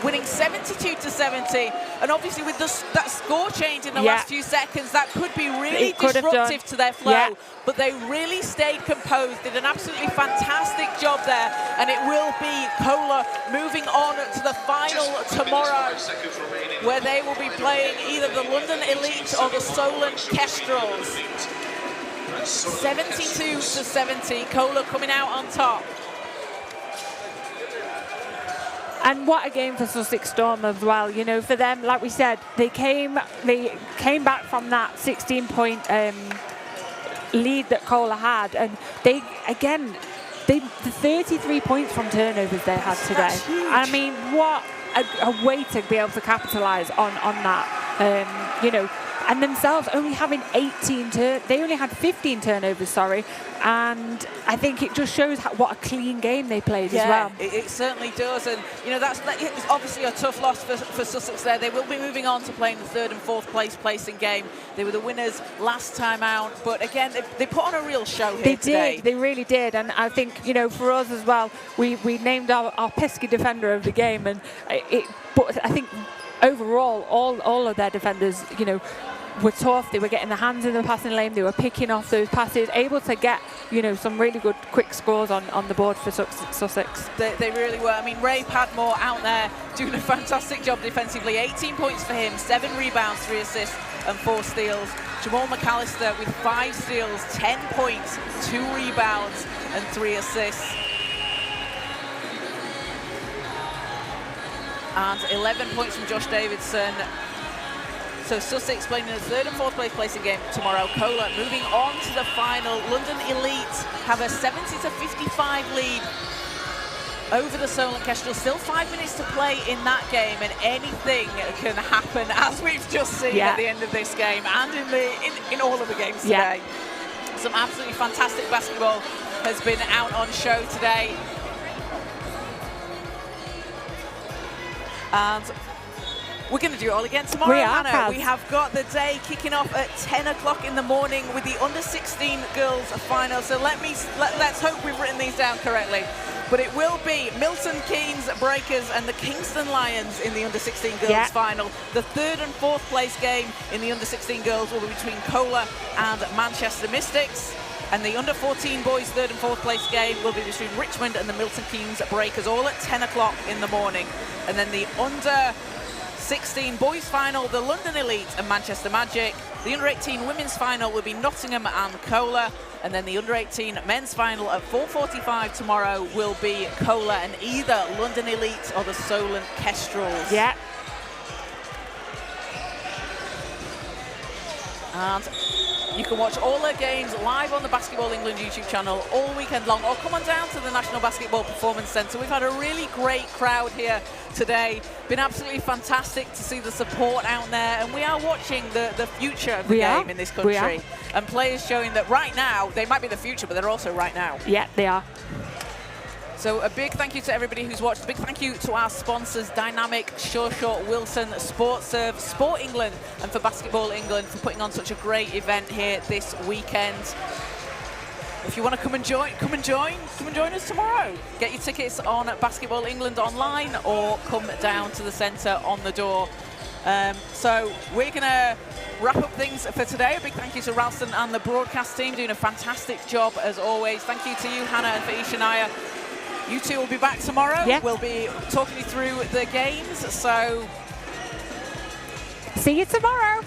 winning 72-70, and obviously with that score change in the last few seconds, that could be really disruptive to their flow. But they really stayed composed, did an absolutely fantastic job there, and it will be CoLA moving on to the final tomorrow, where they will be playing either the London Elite or the Solent Kestrels. 72-70, CoLA coming out on top. And what a game for Sussex Storm as well. You know, for them, like we said, they came back from that 16-point lead that CoLA had, and the 33 points from turnovers they had today. I mean, what a way to be able to capitalise on that. You know, and themselves only having they only had 15 turnovers, sorry. And I think it just shows what a clean game they played as well. It certainly does. And, you know, it's obviously a tough loss for Sussex there. They will be moving on to playing the 3rd and 4th placing game. They were the winners last time out. But, again, they put on a real show here today. They really did. And I think, you know, for us as well, we named our pesky defender of the game. And but I think overall, all of their defenders, you know, were tough. They were getting their hands in the passing lane. They were picking off those passes, able to get, you know, some really good quick scores on the board for Sussex. They really were. I mean, Ray Padmore out there doing a fantastic job defensively. 18 points for him, 7 rebounds, 3 assists and 4 steals. Jamal McAllister with 5 steals, 10 points, 2 rebounds and 3 assists. And 11 points from Josh Davidson. So Sussex playing in the 3rd and 4th placing game tomorrow. CoLA moving on to the final. London Elite have a 70-55 lead over the Solent Kestrels. Still 5 minutes to play in that game, and anything can happen, as we've just seen at the end of this game and in all of the games today. Some absolutely fantastic basketball has been out on show today. And we're going to do it all again tomorrow, Hannah. We have got the day kicking off at 10 o'clock in the morning with the under-16 girls final. So let's hope we've written these down correctly. But it will be Milton Keynes Breakers and the Kingston Lions in the under-16 girls final. The 3rd and 4th place game in the under-16 girls will be between CoLA and Manchester Mystics. And the under-14 boys 3rd and 4th place game will be between Richmond and the Milton Keynes Breakers, all at 10 o'clock in the morning. And then the under-16 boys final, the London Elite and Manchester Magic. The under-18 women's final will be Nottingham and CoLA. And then the under-18 men's final at 4:45 tomorrow will be CoLA and either London Elite or the Solent Kestrels. Yeah. And you can watch all their games live on the Basketball England YouTube channel all weekend long, or come on down to the National Basketball Performance Centre. We've had a really great crowd here today. Been absolutely fantastic to see the support out there, and we are watching the future of the game in this country. And players showing that right now, they might be the future, but they're also right now. Yeah, they are. So a big thank you to everybody who's watched. A big thank you to our sponsors, Dynamic, Shawshot, Wilson, SportServe, Sport England, and for Basketball England for putting on such a great event here this weekend. If you want to come and join us tomorrow. Get your tickets on Basketball England online or come down to the centre on the door. So we're going to wrap up things for today. A big thank you to Ralston and the broadcast team doing a fantastic job as always. Thank you to you, Hannah, and for Ishaniah. You two will be back tomorrow. Yeah. We'll be talking you through the games. So see you tomorrow.